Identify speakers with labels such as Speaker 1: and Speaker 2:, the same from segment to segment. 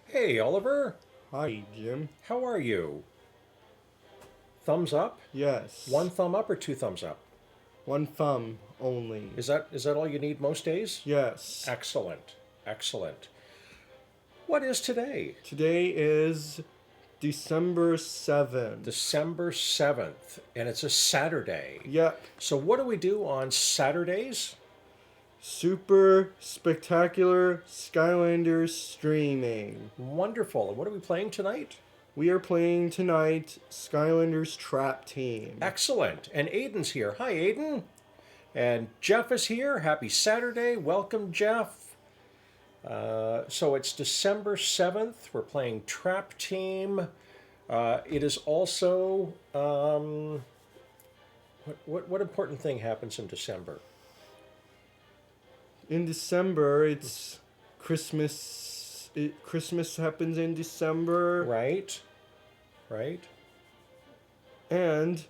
Speaker 1: Hey, Oliver.
Speaker 2: Hi, Jim.
Speaker 1: How are you? Thumbs up?
Speaker 2: Yes.
Speaker 1: One thumb up or two thumbs up?
Speaker 2: One thumb only.
Speaker 1: Is that all you need most days?
Speaker 2: Yes.
Speaker 1: Excellent. Excellent. What is today?
Speaker 2: Today is December 7th.
Speaker 1: December 7th, and it's a Saturday.
Speaker 2: Yep.
Speaker 1: So what do we do on Saturdays?
Speaker 2: Super spectacular Skylanders streaming.
Speaker 1: Wonderful. And what are we playing tonight?
Speaker 2: We are playing tonight Skylanders Trap Team.
Speaker 1: Excellent. And Aiden's here. Hi, Aiden. And Jeff is here. Happy Saturday. Welcome, Jeff. So it's December 7th. We're playing Trap Team. It is also. What important thing happens in December?
Speaker 2: In December, it's Christmas. Christmas happens in December.
Speaker 1: Right. Right.
Speaker 2: And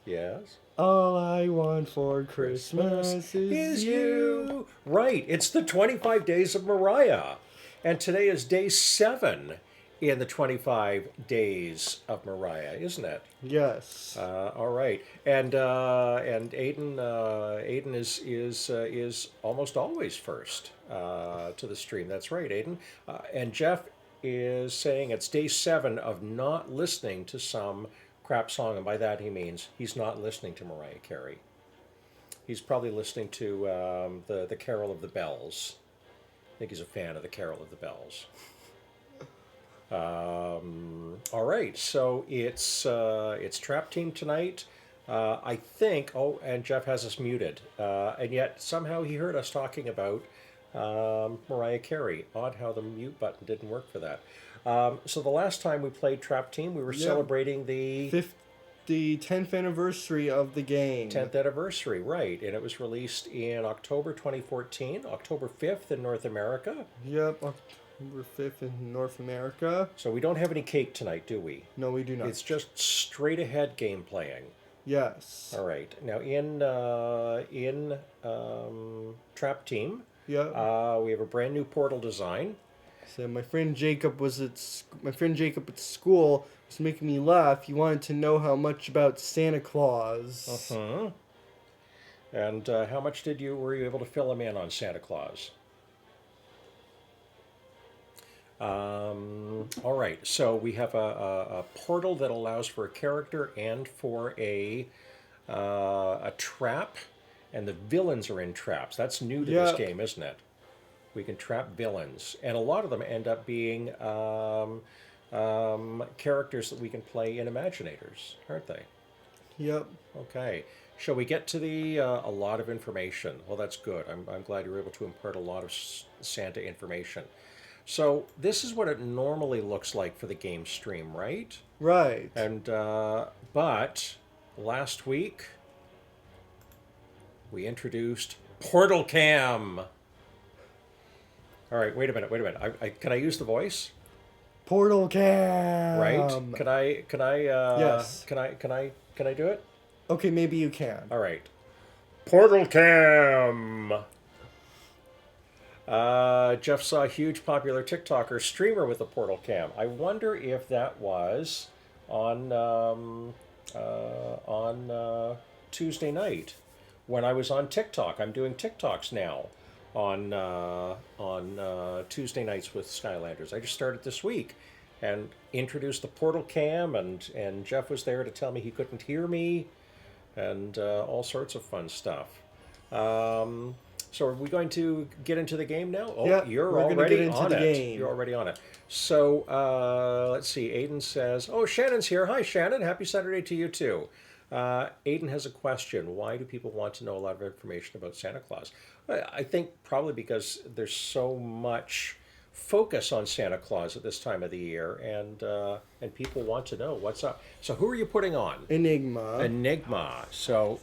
Speaker 1: Yes.
Speaker 2: all I want for Christmas is you.
Speaker 1: Right. It's the 25 days of Mariah. And today is day 7 in the 25 days of Mariah, isn't it?
Speaker 2: Yes.
Speaker 1: All right. And Aiden is almost always first to the stream. That's right, Aiden. And Jeff is saying it's day 7 of not listening to some crap song, and by that he means he's not listening to Mariah Carey. He's probably listening to the Carol of the Bells. I think he's a fan of the Carol of the Bells. All right, so it's Trap Team tonight. I think. Oh, and Jeff has us muted, and yet somehow he heard us talking about Mariah Carey. Odd how the mute button didn't work for that. So the last time we played Trap Team, we were celebrating the
Speaker 2: 10th anniversary of the game.
Speaker 1: 10th anniversary, right? And it was released in October 2014, October 5th in North America.
Speaker 2: Yep, October 5th in North America.
Speaker 1: So we don't have any cake tonight, do we?
Speaker 2: No, we do not.
Speaker 1: It's just straight ahead game playing.
Speaker 2: Yes.
Speaker 1: All right. Now in Trap Team,
Speaker 2: Yep.
Speaker 1: we have a brand new portal design.
Speaker 2: So my friend Jacob at school was making me laugh. He wanted to know how much about Santa Claus.
Speaker 1: Uh-huh. And how much were you able to fill him in on Santa Claus? All right, so we have a portal that allows for a character and for a trap, and the villains are in traps. That's new to this game, isn't it? We can trap villains, and a lot of them end up being characters that we can play in Imaginators, aren't they?
Speaker 2: Yep.
Speaker 1: Okay. Shall we get to the a lot of information? Well, that's good. I'm glad you were able to impart a lot of Santa information. So this is what it normally looks like for the game stream, right?
Speaker 2: Right.
Speaker 1: And but last week we introduced Portal Cam. All right, wait a minute. Can I use the voice?
Speaker 2: Portal Cam.
Speaker 1: Right? Can I?
Speaker 2: Yes.
Speaker 1: Can I do it?
Speaker 2: Okay, maybe you can.
Speaker 1: All right. Portal Cam. Jeff saw a huge popular TikToker streamer with a portal cam. I wonder if that was on Tuesday night when I was on TikTok. I'm doing TikToks now on Tuesday nights with Skylanders. I just started this week and introduced the portal cam, and Jeff was there to tell me he couldn't hear me, and all sorts of fun stuff. So are we going to get into the game now? Oh,
Speaker 2: yeah,
Speaker 1: you're already on it. You're already on it. So let's see. Aiden says, "Oh, Shannon's here. Hi, Shannon. Happy Saturday to you too." Aiden has a question. Why do people want to know a lot of information about Santa Claus? I think probably because there's so much focus on Santa Claus at this time of the year, and people want to know what's up. So who are you putting on?
Speaker 2: Enigma.
Speaker 1: Enigma. So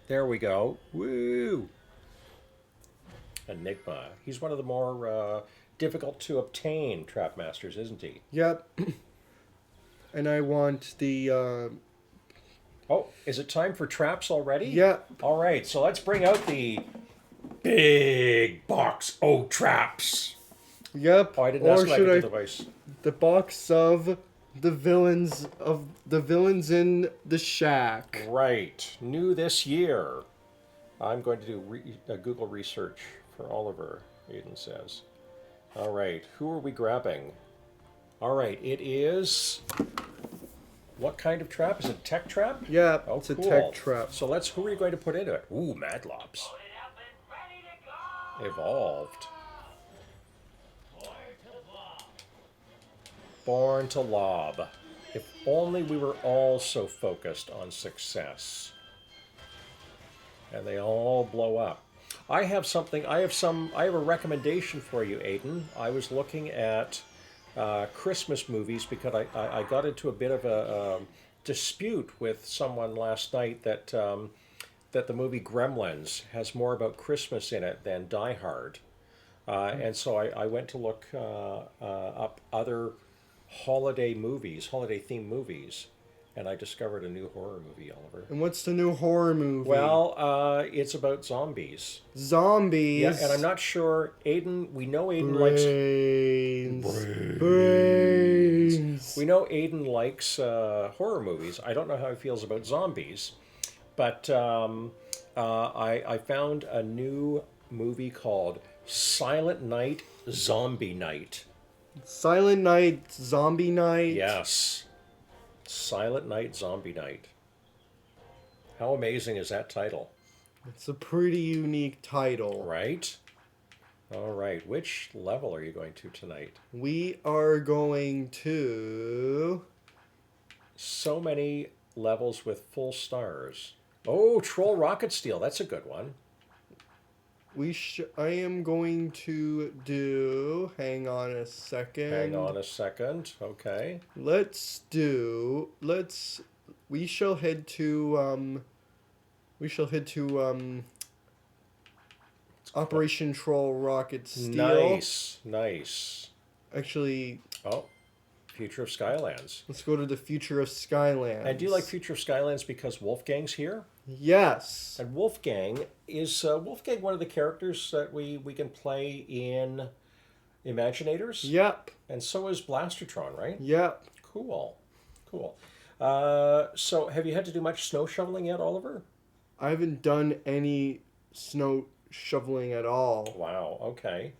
Speaker 1: there we go. Woo! Enigma. He's one of the more difficult to obtain trap masters, isn't he?
Speaker 2: Yep. And I want the...
Speaker 1: Oh, is it time for traps already?
Speaker 2: Yep.
Speaker 1: All right, so let's bring out the big box o' traps.
Speaker 2: Yep.
Speaker 1: Oh, I didn't
Speaker 2: or
Speaker 1: ask him I
Speaker 2: should
Speaker 1: could
Speaker 2: I
Speaker 1: do the voice.
Speaker 2: the box of the villains in the shack?
Speaker 1: Right. New this year. I'm going to do a Google research for Oliver, Aiden says. All right. Who are we grabbing? All right. It is... What kind of trap? Is it a tech trap?
Speaker 2: Yeah,
Speaker 1: Oh,
Speaker 2: it's a
Speaker 1: cool.
Speaker 2: tech trap.
Speaker 1: So who are you going to put into it? Ooh, Mad Lobs. Evolved. Born to lob. If only we were all so focused on success. And they all blow up. I have a recommendation for you, Aiden. I was looking at Christmas movies because I got into a bit of a dispute with someone last night that that the movie Gremlins has more about Christmas in it than Die Hard. And so I went to look up other holiday themed movies, and I discovered a new horror movie, Oliver.
Speaker 2: And what's the new horror movie?
Speaker 1: Well, it's about zombies.
Speaker 2: Zombies.
Speaker 1: Yeah, and I'm not sure, Aiden, we know Aiden
Speaker 2: Brains.
Speaker 1: We know Aiden likes horror movies. I don't know how he feels about zombies, but I found a new movie called Silent Night, Zombie Night.
Speaker 2: Silent Night, Zombie Night.
Speaker 1: Yes. Silent Night, Zombie Night. How amazing is that title?
Speaker 2: It's a pretty unique title.
Speaker 1: Right? All right. Which level are you going to tonight?
Speaker 2: We are going to...
Speaker 1: So many levels with full stars. Oh, Troll Rocket Steel. That's a good one.
Speaker 2: I am going to do... Hang on a second.
Speaker 1: Hang on a second. Okay.
Speaker 2: We shall head to... Operation Troll Rocket Steel.
Speaker 1: Nice.
Speaker 2: Actually...
Speaker 1: Oh, Future of Skylands.
Speaker 2: Let's go to the Future of Skylands.
Speaker 1: And do you like Future of Skylands because Wolfgang's here?
Speaker 2: Yes.
Speaker 1: And Wolfgang, is Wolfgang one of the characters that we can play in Imaginators?
Speaker 2: Yep.
Speaker 1: And so is Blastertron, right?
Speaker 2: Yep.
Speaker 1: Cool. So have you had to do much snow shoveling yet, Oliver?
Speaker 2: I haven't done any snow shoveling at all.
Speaker 1: Wow, okay.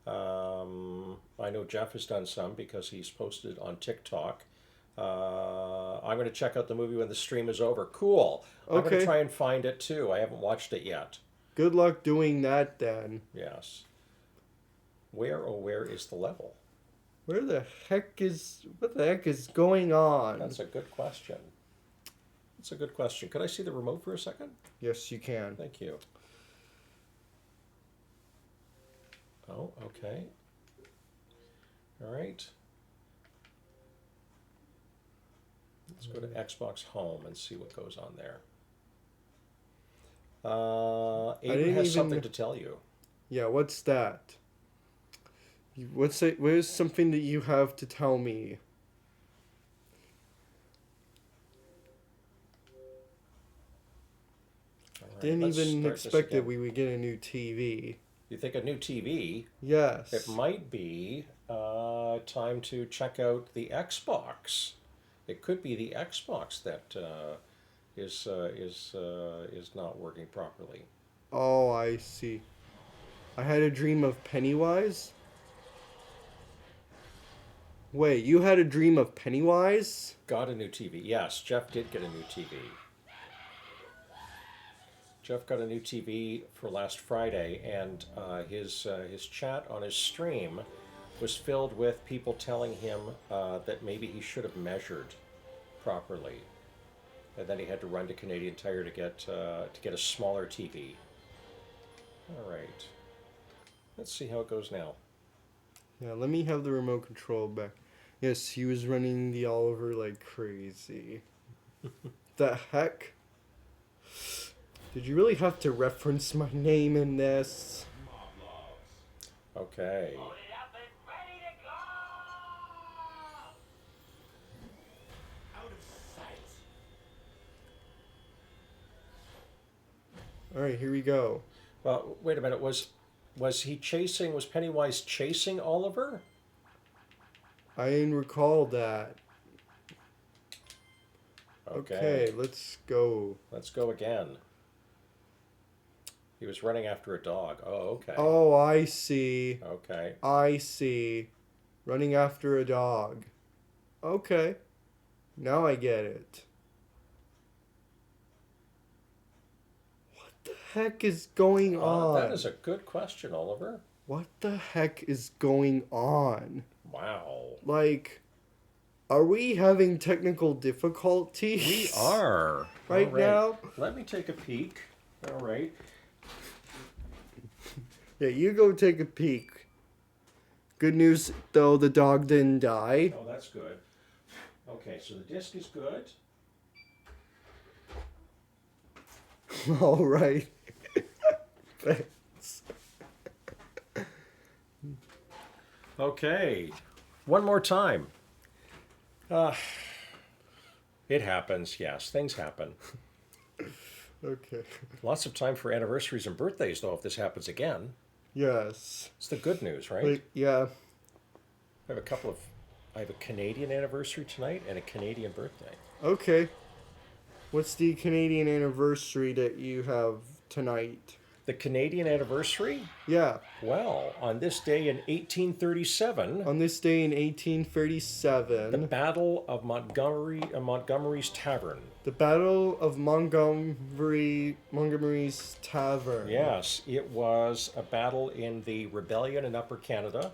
Speaker 1: I know Jeff has done some because he's posted on TikTok. I'm going to check out the movie when the stream is over. Cool. I'm going to try and find it too. I haven't watched it yet.
Speaker 2: Good luck doing that then.
Speaker 1: Yes. Where is the level?
Speaker 2: What the heck is going on?
Speaker 1: That's a good question. Could I see the remote for a second?
Speaker 2: Yes, you can.
Speaker 1: Thank you. Oh, okay. All right. Let's go to Xbox Home and see what goes on there. Aiden has something to tell you.
Speaker 2: Yeah, what's that? What is something that you have to tell me? Right, didn't even expect that we would get a new TV.
Speaker 1: You think a new TV?
Speaker 2: Yes.
Speaker 1: It might be time to check out the Xbox. It could be the Xbox that is not working properly.
Speaker 2: Oh, I see. I had a dream of Pennywise? Wait, you had a dream of Pennywise?
Speaker 1: Got a new TV. Yes, Jeff did get a new TV. Jeff got a new TV for last Friday, and his chat on his stream was filled with people telling him that maybe he should have measured properly, and then he had to run to Canadian Tire to get a smaller TV. All right, let's see how it goes now.
Speaker 2: Yeah, let me have the remote control back. Yes, he was running the Oliver like crazy. The heck? Did you really have to reference my name in this?
Speaker 1: Okay.
Speaker 2: Alright, here we go.
Speaker 1: Well, wait a minute. Was Pennywise chasing Oliver?
Speaker 2: I didn't recall that. Okay, let's go.
Speaker 1: Let's go again. He was running after a dog. Oh, okay.
Speaker 2: Oh, I see.
Speaker 1: Okay.
Speaker 2: I see. Running after a dog. Okay. Now I get it. What the heck is going on?
Speaker 1: That is a good question, Oliver.
Speaker 2: What the heck is going on?
Speaker 1: Wow.
Speaker 2: Like, are we having technical difficulties?
Speaker 1: We are.
Speaker 2: Right now?
Speaker 1: Let me take a peek. All right.
Speaker 2: Yeah, you go take a peek. Good news, though, the dog didn't die.
Speaker 1: Oh, that's good. Okay, so the disc is good.
Speaker 2: All right. Thanks.
Speaker 1: Okay. One more time. It happens, yes. Things happen.
Speaker 2: Okay.
Speaker 1: Lots of time for anniversaries and birthdays, though, if this happens again.
Speaker 2: Yes.
Speaker 1: It's the good news, right?
Speaker 2: Like, yeah.
Speaker 1: I have a Canadian anniversary tonight and a Canadian birthday.
Speaker 2: Okay. What's the Canadian anniversary that you have tonight?
Speaker 1: The Canadian anniversary?
Speaker 2: Yeah.
Speaker 1: Well, on this day in 1837...
Speaker 2: On this day in 1837...
Speaker 1: The Battle of Montgomery's Tavern.
Speaker 2: The Battle of Montgomery's Tavern.
Speaker 1: Yes, it was a battle in the rebellion in Upper Canada,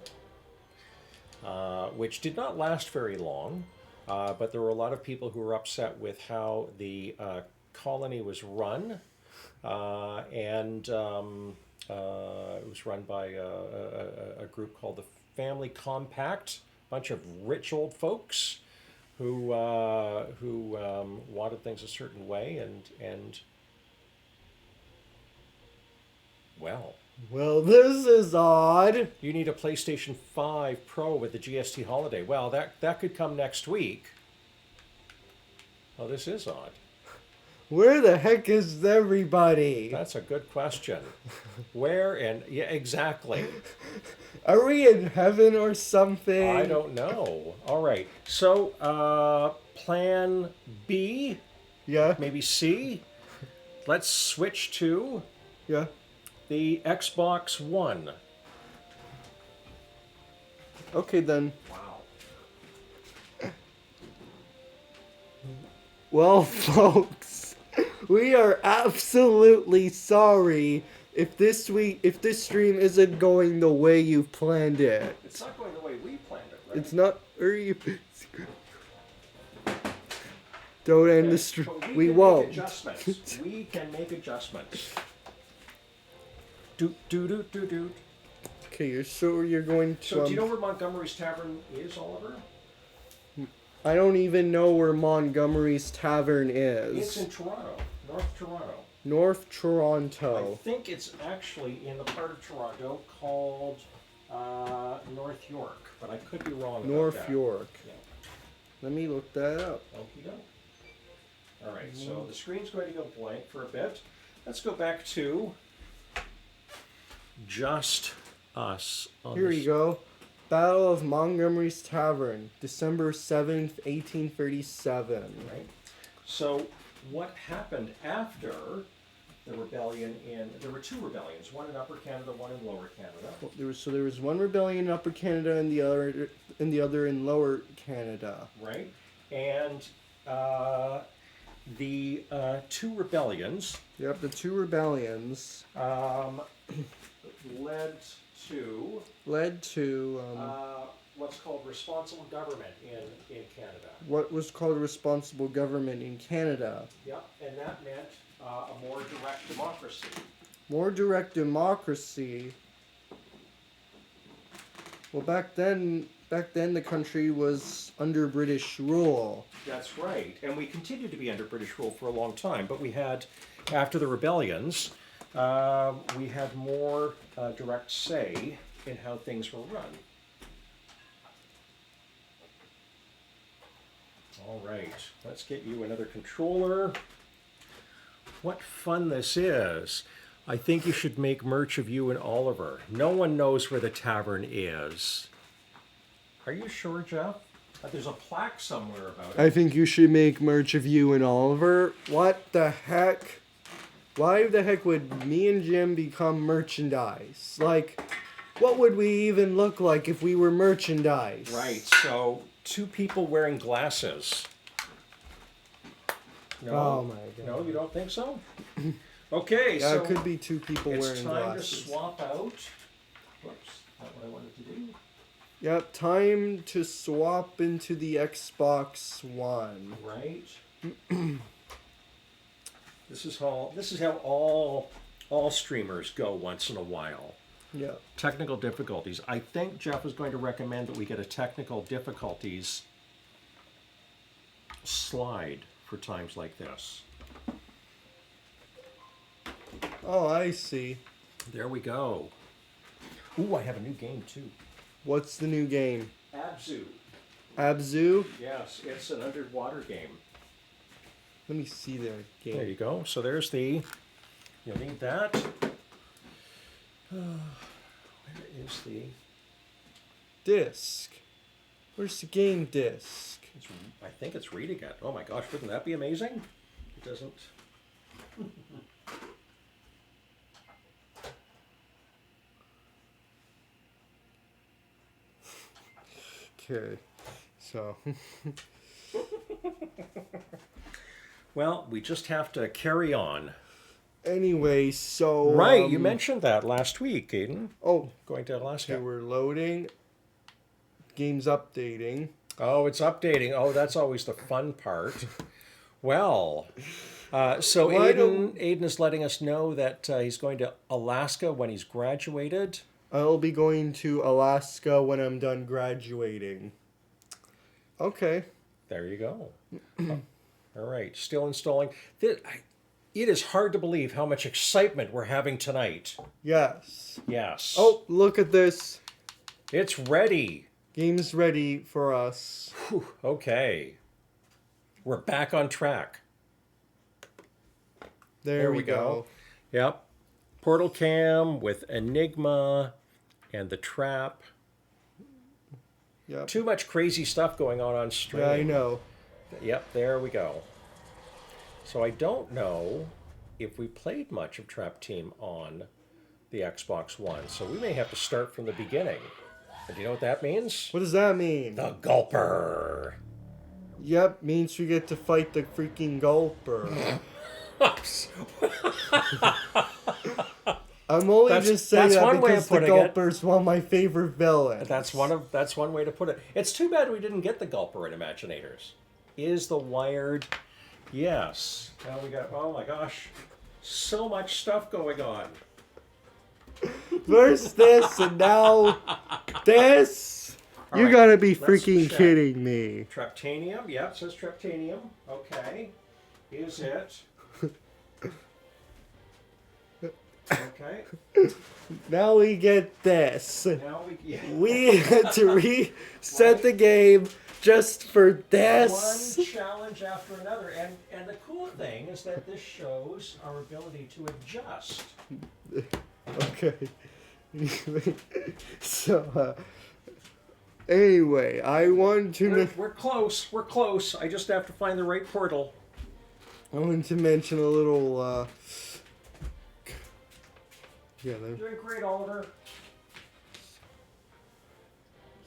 Speaker 1: which did not last very long, but there were a lot of people who were upset with how the colony was run, and it was run by a group called the Family Compact, a bunch of rich old folks who wanted things a certain way, and well,
Speaker 2: this is odd.
Speaker 1: you need a PlayStation 5 Pro with the GST holiday. Well, that could come next week. Oh, this is odd.
Speaker 2: Where the heck is everybody?
Speaker 1: That's a good question. Where and yeah, exactly.
Speaker 2: Are we in heaven or something?
Speaker 1: I don't know. All right. So, plan B,
Speaker 2: Yeah.
Speaker 1: maybe C. Let's switch to
Speaker 2: Yeah.
Speaker 1: the Xbox One.
Speaker 2: Okay then.
Speaker 1: Wow.
Speaker 2: Well, folks, we are absolutely sorry if this stream isn't going the way you've planned it.
Speaker 1: It's not going the way we planned it, right?
Speaker 2: It's not. Don't end the stream.
Speaker 1: But
Speaker 2: We
Speaker 1: can
Speaker 2: won't.
Speaker 1: Make adjustments. We can make adjustments. Do.
Speaker 2: Okay, you're sure you're going to.
Speaker 1: So, do you know where Montgomery's Tavern is, Oliver?
Speaker 2: I don't even know where Montgomery's Tavern
Speaker 1: It's
Speaker 2: is.
Speaker 1: in Toronto, North Toronto.
Speaker 2: North
Speaker 1: I
Speaker 2: Toronto.
Speaker 1: think it's actually in the part of Toronto called North York, but I could be wrong about
Speaker 2: North
Speaker 1: that.
Speaker 2: York.
Speaker 1: Yeah.
Speaker 2: Let me look that up.
Speaker 1: Okie doke. All right, so the screen's going to go blank for a bit. Let's go back to just us.
Speaker 2: Here we go. Battle of Montgomery's Tavern, December 7th, 1837.
Speaker 1: Right. So, what happened after the rebellion there were two rebellions, one in Upper Canada, one in Lower Canada.
Speaker 2: Well, there was one rebellion in Upper Canada and the other in Lower Canada.
Speaker 1: Right. And the two rebellions
Speaker 2: Yep, the two rebellions
Speaker 1: led to what's called responsible government in Canada.
Speaker 2: what was called responsible government in Canada.
Speaker 1: Yep, and that meant a more direct democracy.
Speaker 2: More direct democracy. Well, back then the country was under British rule.
Speaker 1: That's right, and we continued to be under British rule for a long time, but we had, after the rebellions, we had more direct say in how things were run. All right, let's get you another controller. What fun this is. I think you should make merch of you and Oliver. No one knows where the tavern is. Are you sure, Jeff? There's a plaque somewhere about it.
Speaker 2: I think you should make merch of you and Oliver. What the heck? Why the heck would me and Jim become merchandise? Like, what would we even look like if we were merchandise?
Speaker 1: Right, so 2 people wearing glasses. No,
Speaker 2: Oh my god.
Speaker 1: no, you don't think so? Okay,
Speaker 2: Yeah,
Speaker 1: so
Speaker 2: it could be 2 people
Speaker 1: it's
Speaker 2: wearing
Speaker 1: time
Speaker 2: glasses.
Speaker 1: to swap out. Whoops, not what I wanted to do.
Speaker 2: Yep, time to swap into the Xbox One.
Speaker 1: Right. This is how all streamers go once in a while.
Speaker 2: Yeah.
Speaker 1: Technical difficulties. I think Jeff is going to recommend that we get a technical difficulties slide for times like this.
Speaker 2: Oh, I see.
Speaker 1: There we go. Ooh, I have a new game too.
Speaker 2: What's the new game?
Speaker 1: Abzu.
Speaker 2: Abzu?
Speaker 1: Yes, it's an underwater game.
Speaker 2: Let me see their game.
Speaker 1: There you go. So there's the. You'll need that. Where is the?
Speaker 2: Disc. Where's the game disc?
Speaker 1: I think it's reading it. Oh my gosh, wouldn't that be amazing? It doesn't.
Speaker 2: Okay. So.
Speaker 1: Well, we just have to carry on.
Speaker 2: Anyway, so.
Speaker 1: Right, you mentioned that last week, Aiden.
Speaker 2: Oh,
Speaker 1: Going to Alaska.
Speaker 2: okay, we're loading. Game's updating.
Speaker 1: Oh, it's updating. Oh, that's always the fun part. Well, so
Speaker 2: Why
Speaker 1: Aiden is letting us know that he's going to Alaska when he's graduated.
Speaker 2: I'll be going to Alaska when I'm done graduating. Okay.
Speaker 1: There you go. All right, still installing. It is hard to believe how much excitement we're having tonight.
Speaker 2: Yes.
Speaker 1: Yes.
Speaker 2: Oh, look at this.
Speaker 1: It's ready.
Speaker 2: Game's ready for us.
Speaker 1: Whew, okay. We're back on track.
Speaker 2: There we go.
Speaker 1: Yep. Portal Cam with Enigma and the Trap.
Speaker 2: Yep.
Speaker 1: Too much crazy stuff going on stream.
Speaker 2: Yeah, I know.
Speaker 1: Yep, there we go. So I don't know if we played much of Trap Team on the Xbox One, so we may have to start from the beginning. And do you know what that means?
Speaker 2: What does that mean?
Speaker 1: The Gulper.
Speaker 2: Yep, means we get to fight the freaking gulper. I'm only just saying
Speaker 1: that's
Speaker 2: that
Speaker 1: one way
Speaker 2: because
Speaker 1: of
Speaker 2: the
Speaker 1: putting it.
Speaker 2: gulper's one of my favorite villains.
Speaker 1: That's one way to put it. It's too bad we didn't get the Gulper in Imaginators. Is the Wired? Yes. Now we got, oh my gosh, so much stuff going on.
Speaker 2: First this and now this.
Speaker 1: All
Speaker 2: You
Speaker 1: right,
Speaker 2: gotta be
Speaker 1: let's
Speaker 2: freaking
Speaker 1: check.
Speaker 2: kidding me.
Speaker 1: Traptanium, yeah, it says Traptanium. Okay. Is it? Okay.
Speaker 2: Now we get this.
Speaker 1: Now we
Speaker 2: We had to reset the game just for this.
Speaker 1: one challenge after another, and the cool thing is that this shows our ability to adjust.
Speaker 2: Okay. So, anyway, I want to
Speaker 1: We're close. We're close. I just have to find the right portal.
Speaker 2: I wanted to mention a little.
Speaker 1: Doing great, Oliver.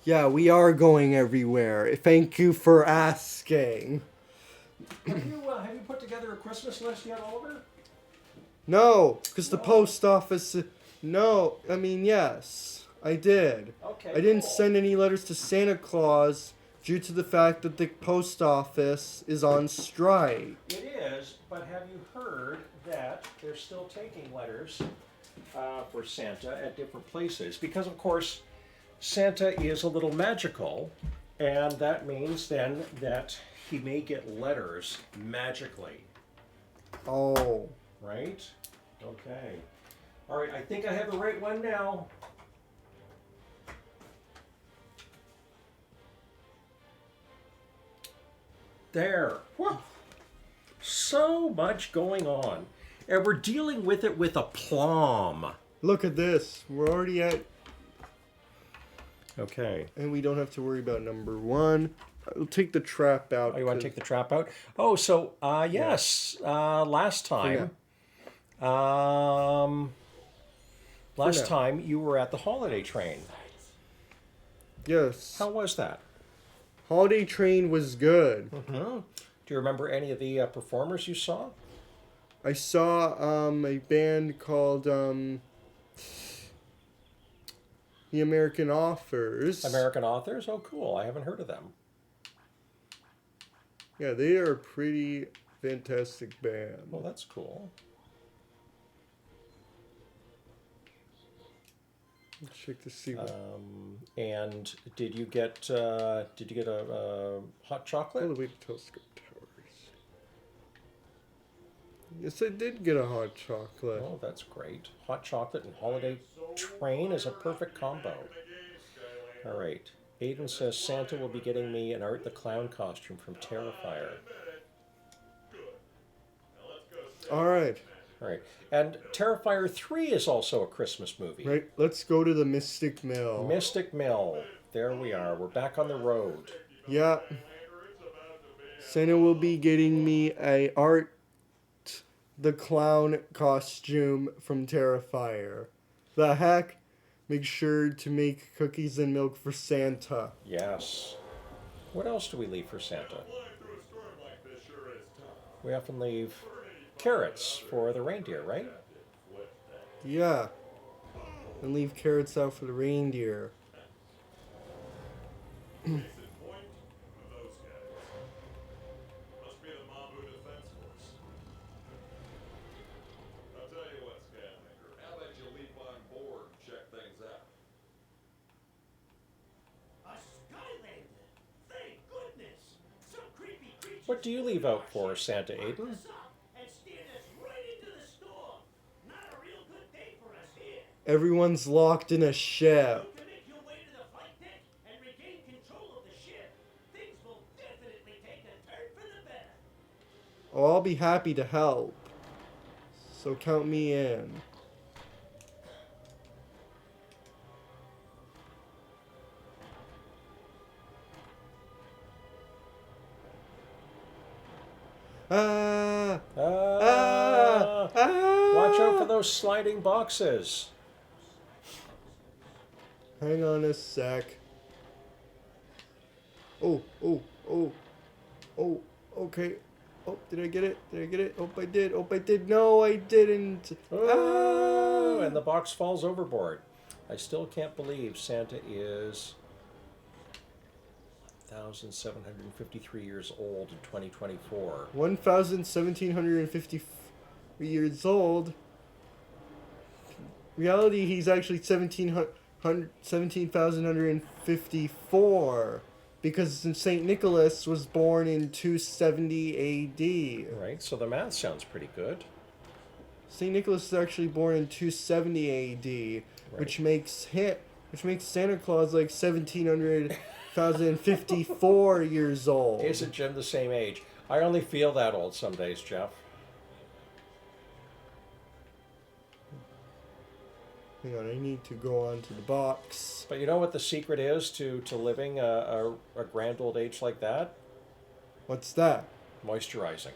Speaker 2: Yeah, we are going everywhere. Thank you for asking.
Speaker 1: Have you put together a Christmas list yet, Oliver?
Speaker 2: No, because the post office. No, I mean yes, I did.
Speaker 1: Okay.
Speaker 2: I didn't
Speaker 1: cool.
Speaker 2: send any letters to Santa Claus due to the fact that the post office is on strike.
Speaker 1: It is, but have you heard that they're still taking letters for Santa at different places? Because, of course, Santa is a little magical, and that means then that he may get letters magically,
Speaker 2: Oh.
Speaker 1: right? Okay. All right, I think I have the right one now. There. Whew. So much going on. And we're dealing with it with aplomb.
Speaker 2: Look at this. We're already at...
Speaker 1: Okay.
Speaker 2: And we don't have to worry about number 1. I'll take the trap out.
Speaker 1: Oh, you want to take the trap out? Oh, so, yes. Last time... last time you were at the holiday train.
Speaker 2: Yes.
Speaker 1: How was that?
Speaker 2: Holiday train was good.
Speaker 1: Mm-hmm. Do you remember any of the performers you saw?
Speaker 2: I saw a band called The American Authors.
Speaker 1: American Authors? Oh, cool. I haven't heard of them.
Speaker 2: Yeah, they are a pretty fantastic band.
Speaker 1: Well, that's cool.
Speaker 2: Let's check to see what...
Speaker 1: And did you get a hot chocolate?
Speaker 2: All the way to Telescope Towers. Yes, I did get a hot chocolate.
Speaker 1: Oh, that's great. Hot chocolate and holiday train is a perfect combo. All right. Aiden says Santa will be getting me an Art the Clown costume from Terrifier.
Speaker 2: All right.
Speaker 1: All right. And Terrifier 3 is also a Christmas movie.
Speaker 2: Right, let's go to the Mystic Mill.
Speaker 1: Mystic Mill. There we are. We're back on the road.
Speaker 2: Yeah. Santa will be getting me a Art the Clown costume from Terrifier. The heck? Make sure to make cookies and milk for Santa.
Speaker 1: Yes. What else do we leave for Santa? We often leave carrots for the reindeer, right?
Speaker 2: Yeah. And leave carrots out for the reindeer.
Speaker 3: Case in point, those guys. Must be the Mabu Defense Force. I'll tell you what, Skylander, how about you leap on board and check things out?
Speaker 4: A Skylander! Thank goodness! Some creepy creatures...
Speaker 1: What do you leave out for Santa, Aiden?
Speaker 4: ...us up and steered us right into the storm. Not a real good day for us here.
Speaker 2: Everyone's locked in a ship.
Speaker 4: To make your way to the flight deck and regain control of the ship, things will definitely take a turn for the better.
Speaker 2: Oh, I'll be happy to help. So count me in. Ah! Ah! Ah!
Speaker 1: Watch out for those sliding boxes.
Speaker 2: Hang on a sec. Oh, okay. Oh, did I get it? Did I get it? Oh, I did. Oh, I did. No, I didn't.
Speaker 1: Oh, and the box falls overboard. I still can't believe Santa is 1,753 years old in 2024.
Speaker 2: 1,750 years old. Reality, he's actually 17,154 because St. Nicholas was born in 270 A.D.
Speaker 1: Right, so the math sounds pretty good.
Speaker 2: St. Nicholas is actually born in 270 A.D.,
Speaker 1: Right.
Speaker 2: which makes Santa Claus like 1,754 years old.
Speaker 1: Isn't Jim the same age? I only feel that old some days, Jeff.
Speaker 2: Hang on, I need to go on to the box.
Speaker 1: But you know what the secret is to living a grand old age like that?
Speaker 2: What's that?
Speaker 1: Moisturizing.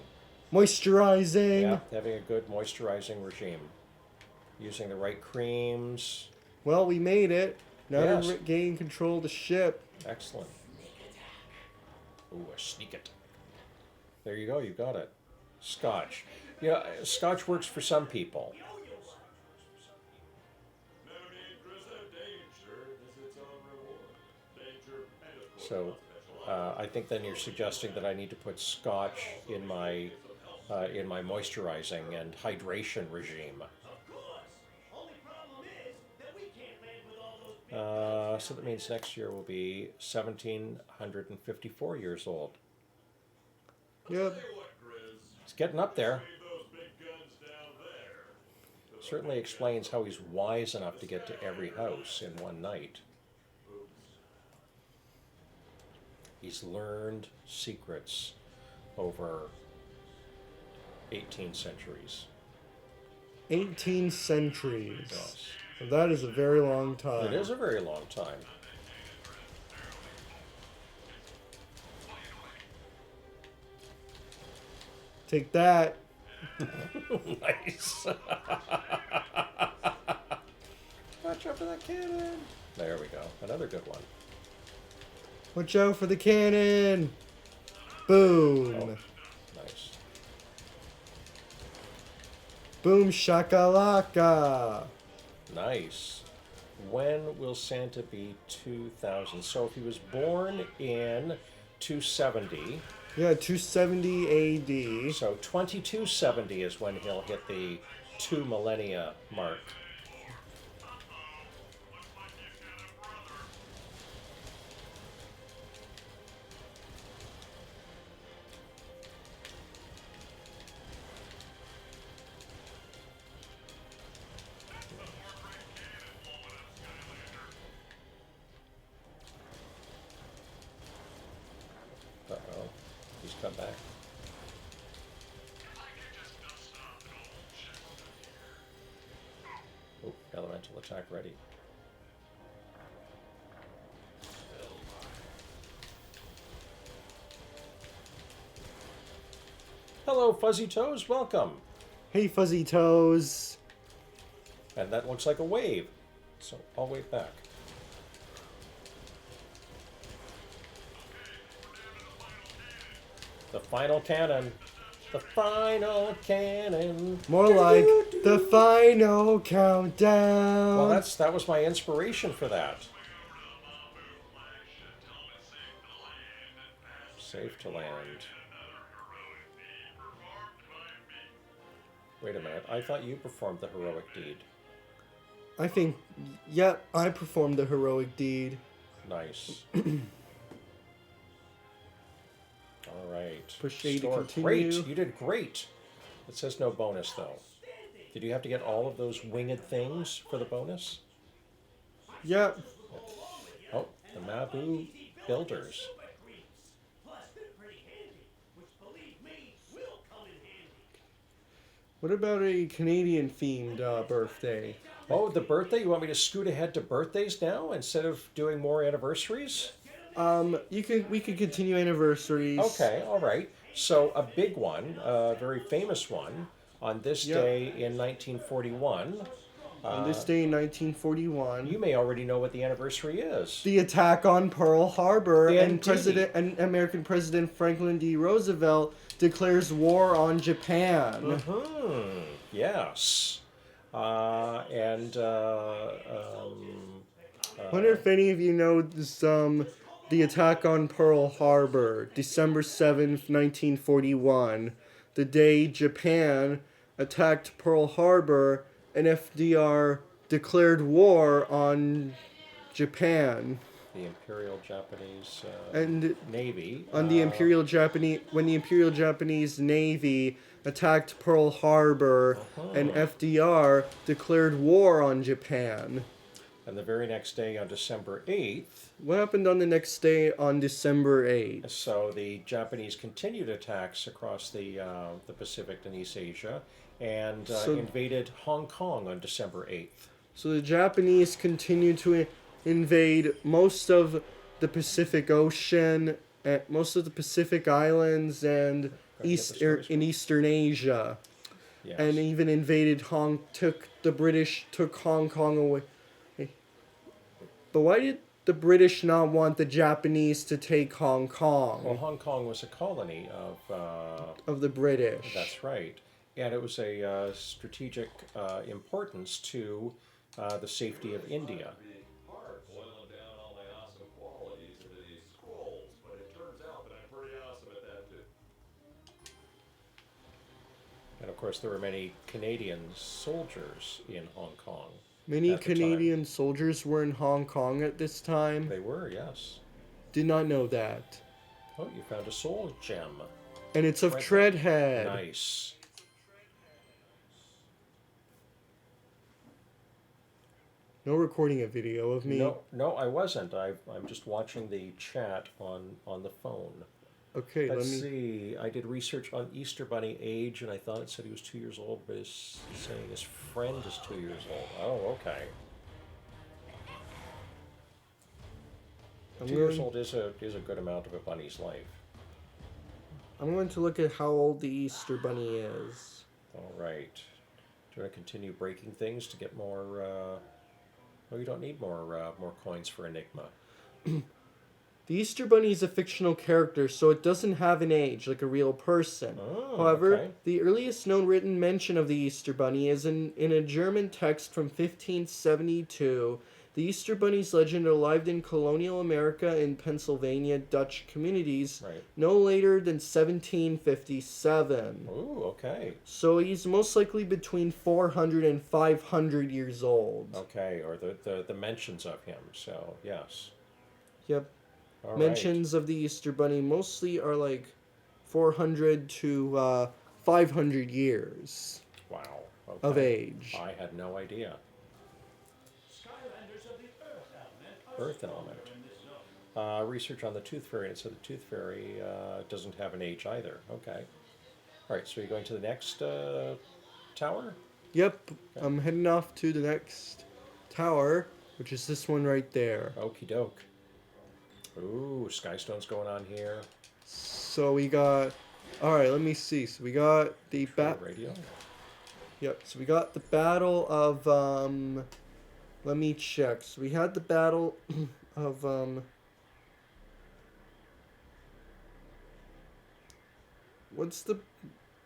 Speaker 2: Moisturizing.
Speaker 1: Yeah, having a good moisturizing regime. Using the right creams.
Speaker 2: Well, we made it. Now
Speaker 1: Yes.
Speaker 2: to gain control of the ship.
Speaker 1: Excellent. Ooh, a sneak it. There you go, you got it. Scotch. Yeah, Scotch works for some people.
Speaker 3: No need, Grissa. Danger is its own reward. Danger and of course
Speaker 1: So, I think then you're suggesting that I need to put Scotch in my moisturizing and hydration regime.
Speaker 4: Of course. Only problem is that we can't land with all those big
Speaker 1: So that means next year will be 1,754 years old.
Speaker 2: Yep.
Speaker 3: Tell you what, Grizz.
Speaker 1: He's getting up there.
Speaker 3: Leave those big guns down there.
Speaker 1: Certainly explains how he's wise enough to get to every house in one night. He's learned secrets over 18 centuries.
Speaker 2: 18 centuries.
Speaker 1: Yes.
Speaker 2: So that is a very long time.
Speaker 1: It is a very long time.
Speaker 2: Take that.
Speaker 1: Nice. Watch out for that cannon. There we go. Another good one.
Speaker 2: Watch out for the cannon. Boom.
Speaker 1: Oh, nice.
Speaker 2: Boom shakalaka.
Speaker 1: Nice. When will Santa be 2000? So if he was born in 270,
Speaker 2: Yeah, 270 AD.
Speaker 1: so 2270 is when he'll hit the 2 millennia mark. Uh-oh. He's come back. Oh, elemental attack ready. Hello, Fuzzy Toes. Welcome.
Speaker 2: Hey, Fuzzy Toes.
Speaker 1: And that looks like a wave. So I'll wave back. The final cannon. The final cannon.
Speaker 2: More like the final countdown.
Speaker 1: Well, that was my inspiration for that. Safe to land. Wait a minute. I thought you performed the heroic deed.
Speaker 2: I think, yeah, I performed the heroic deed.
Speaker 1: Nice. All right.
Speaker 2: Push A to
Speaker 1: Store.
Speaker 2: continue.
Speaker 1: Great. You did great. It says no bonus, though. Did you have to get all of those winged things for the bonus?
Speaker 2: Yep.
Speaker 1: Oh, the Mabu builders.
Speaker 4: Plus, they're pretty handy, which, believe me, will come in handy.
Speaker 2: What about a Canadian themed birthday?
Speaker 1: Oh, the birthday? You want me to scoot ahead to birthdays now instead of doing more anniversaries?
Speaker 2: We could continue anniversaries.
Speaker 1: Okay, all right. So a big one, a very famous one, on this
Speaker 2: Yep.
Speaker 1: day in 1941.
Speaker 2: On this day in 1941,
Speaker 1: You may already know what the anniversary is.
Speaker 2: the attack on Pearl Harbor,
Speaker 1: Indeed.
Speaker 2: and American President Franklin D. Roosevelt declares war on Japan.
Speaker 1: Yes.
Speaker 2: Wonder if any of you know this, the attack on Pearl Harbor, December 7th, 1941, the day Japan attacked Pearl Harbor and FDR declared war on Japan.
Speaker 1: The Imperial Japanese
Speaker 2: And
Speaker 1: Navy.
Speaker 2: on the when the Imperial Japanese Navy attacked Pearl Harbor and FDR declared war on Japan.
Speaker 1: And the very next day on December 8th,
Speaker 2: What happened on the next day on December 8th?
Speaker 1: so the Japanese continued attacks across the Pacific and East Asia and invaded Hong Kong on December 8th.
Speaker 2: So the Japanese continued to invade most of the Pacific Ocean, most of the Pacific Islands, and in Eastern Asia,
Speaker 1: Yes.
Speaker 2: and even invaded the British took Hong Kong away. But why did the British not want the Japanese to take Hong Kong
Speaker 1: Well, Hong Kong was a colony
Speaker 2: of the British?
Speaker 1: that's right. And it was a strategic importance to the safety of India.
Speaker 3: Hard boiling down all my awesome qualities into these scrolls, but it turns out that I'm pretty awesome at that too.
Speaker 1: And of course, there were many Canadian soldiers in Hong Kong.
Speaker 2: Many
Speaker 1: at the time.
Speaker 2: Canadian soldiers were in Hong Kong at this time.
Speaker 1: They were, yes.
Speaker 2: Did not know that.
Speaker 1: Oh, you found a soul gem.
Speaker 2: And it's of
Speaker 1: Right.
Speaker 2: Treadhead.
Speaker 1: Nice.
Speaker 2: No recording a video of me.
Speaker 1: No, I wasn't. I'm just watching the chat on the phone.
Speaker 2: Okay,
Speaker 1: Let's
Speaker 2: let me.
Speaker 1: see. I did research on Easter Bunny age, and I thought it said he was 2 years old, but it's saying his friend is 2 years old. Oh, okay.
Speaker 2: I'm
Speaker 1: 2 years
Speaker 2: going,
Speaker 1: old is a good amount of a bunny's life.
Speaker 2: I'm going to look at how old the Easter Bunny is.
Speaker 1: All right. Do you want to continue breaking things to get more? Oh, you don't need more coins for Enigma.
Speaker 2: The Easter Bunny is a fictional character, so it doesn't have an age like a real person.
Speaker 1: Oh,
Speaker 2: However,
Speaker 1: okay.
Speaker 2: the earliest known written mention of the Easter Bunny is in a German text from 1572. The Easter Bunny's legend arrived in colonial America in Pennsylvania Dutch communities
Speaker 1: Right.
Speaker 2: no later than 1757.
Speaker 1: Ooh, okay.
Speaker 2: So he's most likely between 400 and 500 years old.
Speaker 1: Okay, or the mentions of him. So yes.
Speaker 2: Yep.
Speaker 1: All right.
Speaker 2: Mentions of the Easter Bunny mostly are like 400 to 500 years
Speaker 1: Wow. Okay.
Speaker 2: of age.
Speaker 1: I had no idea.
Speaker 4: Skylanders of the Earth element are
Speaker 1: Earth
Speaker 4: stronger
Speaker 1: element.
Speaker 4: in this zone.
Speaker 1: Research on the Tooth Fairy, and so the Tooth Fairy doesn't have an age either. Okay. All right, so you're going to the next tower?
Speaker 2: Yep, I'm heading off to the next tower, which is this one right there.
Speaker 1: Okie doke. Ooh, Skystone's going on here.
Speaker 2: So we got. Alright, let me see. So we got the
Speaker 1: Radio.
Speaker 2: Yep, so we got the battle of. Let me check. So we had the battle of. What's the.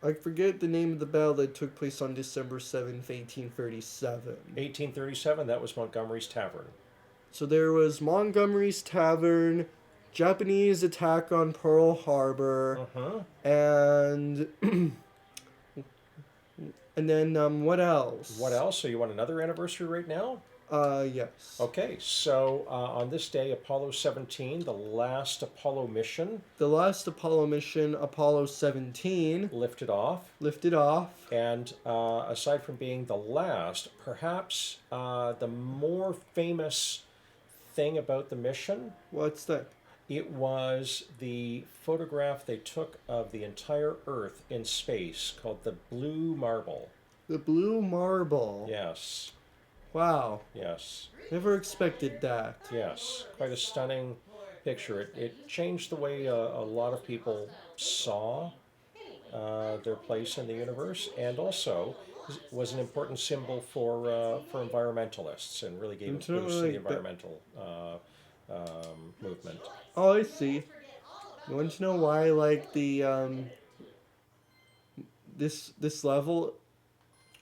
Speaker 2: I forget the name of the battle that took place on December 7th, 1837.
Speaker 1: 1837, that was Montgomery's Tavern.
Speaker 2: So there was Montgomery's Tavern, Japanese attack on Pearl Harbor,
Speaker 1: Uh-huh.
Speaker 2: and and then what else?
Speaker 1: What else? So you want another anniversary right now?
Speaker 2: Yes.
Speaker 1: Okay, so on this day, Apollo 17, the last Apollo mission,
Speaker 2: The last Apollo mission, Apollo 17,
Speaker 1: lifted off.
Speaker 2: lifted off.
Speaker 1: And aside from being the last, perhaps the more famous thing about the mission,
Speaker 2: What's that?
Speaker 1: it was the photograph they took of the entire Earth in space called the Blue Marble.
Speaker 2: The blue marble.
Speaker 1: Yes,
Speaker 2: Wow.
Speaker 1: yes,
Speaker 2: Never expected that.
Speaker 1: yes. Quite a stunning picture. It changed the way a lot of people saw their place in the universe, and also was an important symbol for environmentalists, and really gave a
Speaker 2: It's not
Speaker 1: boost to the
Speaker 2: like that-
Speaker 1: environmental movement.
Speaker 2: Oh, I see. You want to know why I like the this level?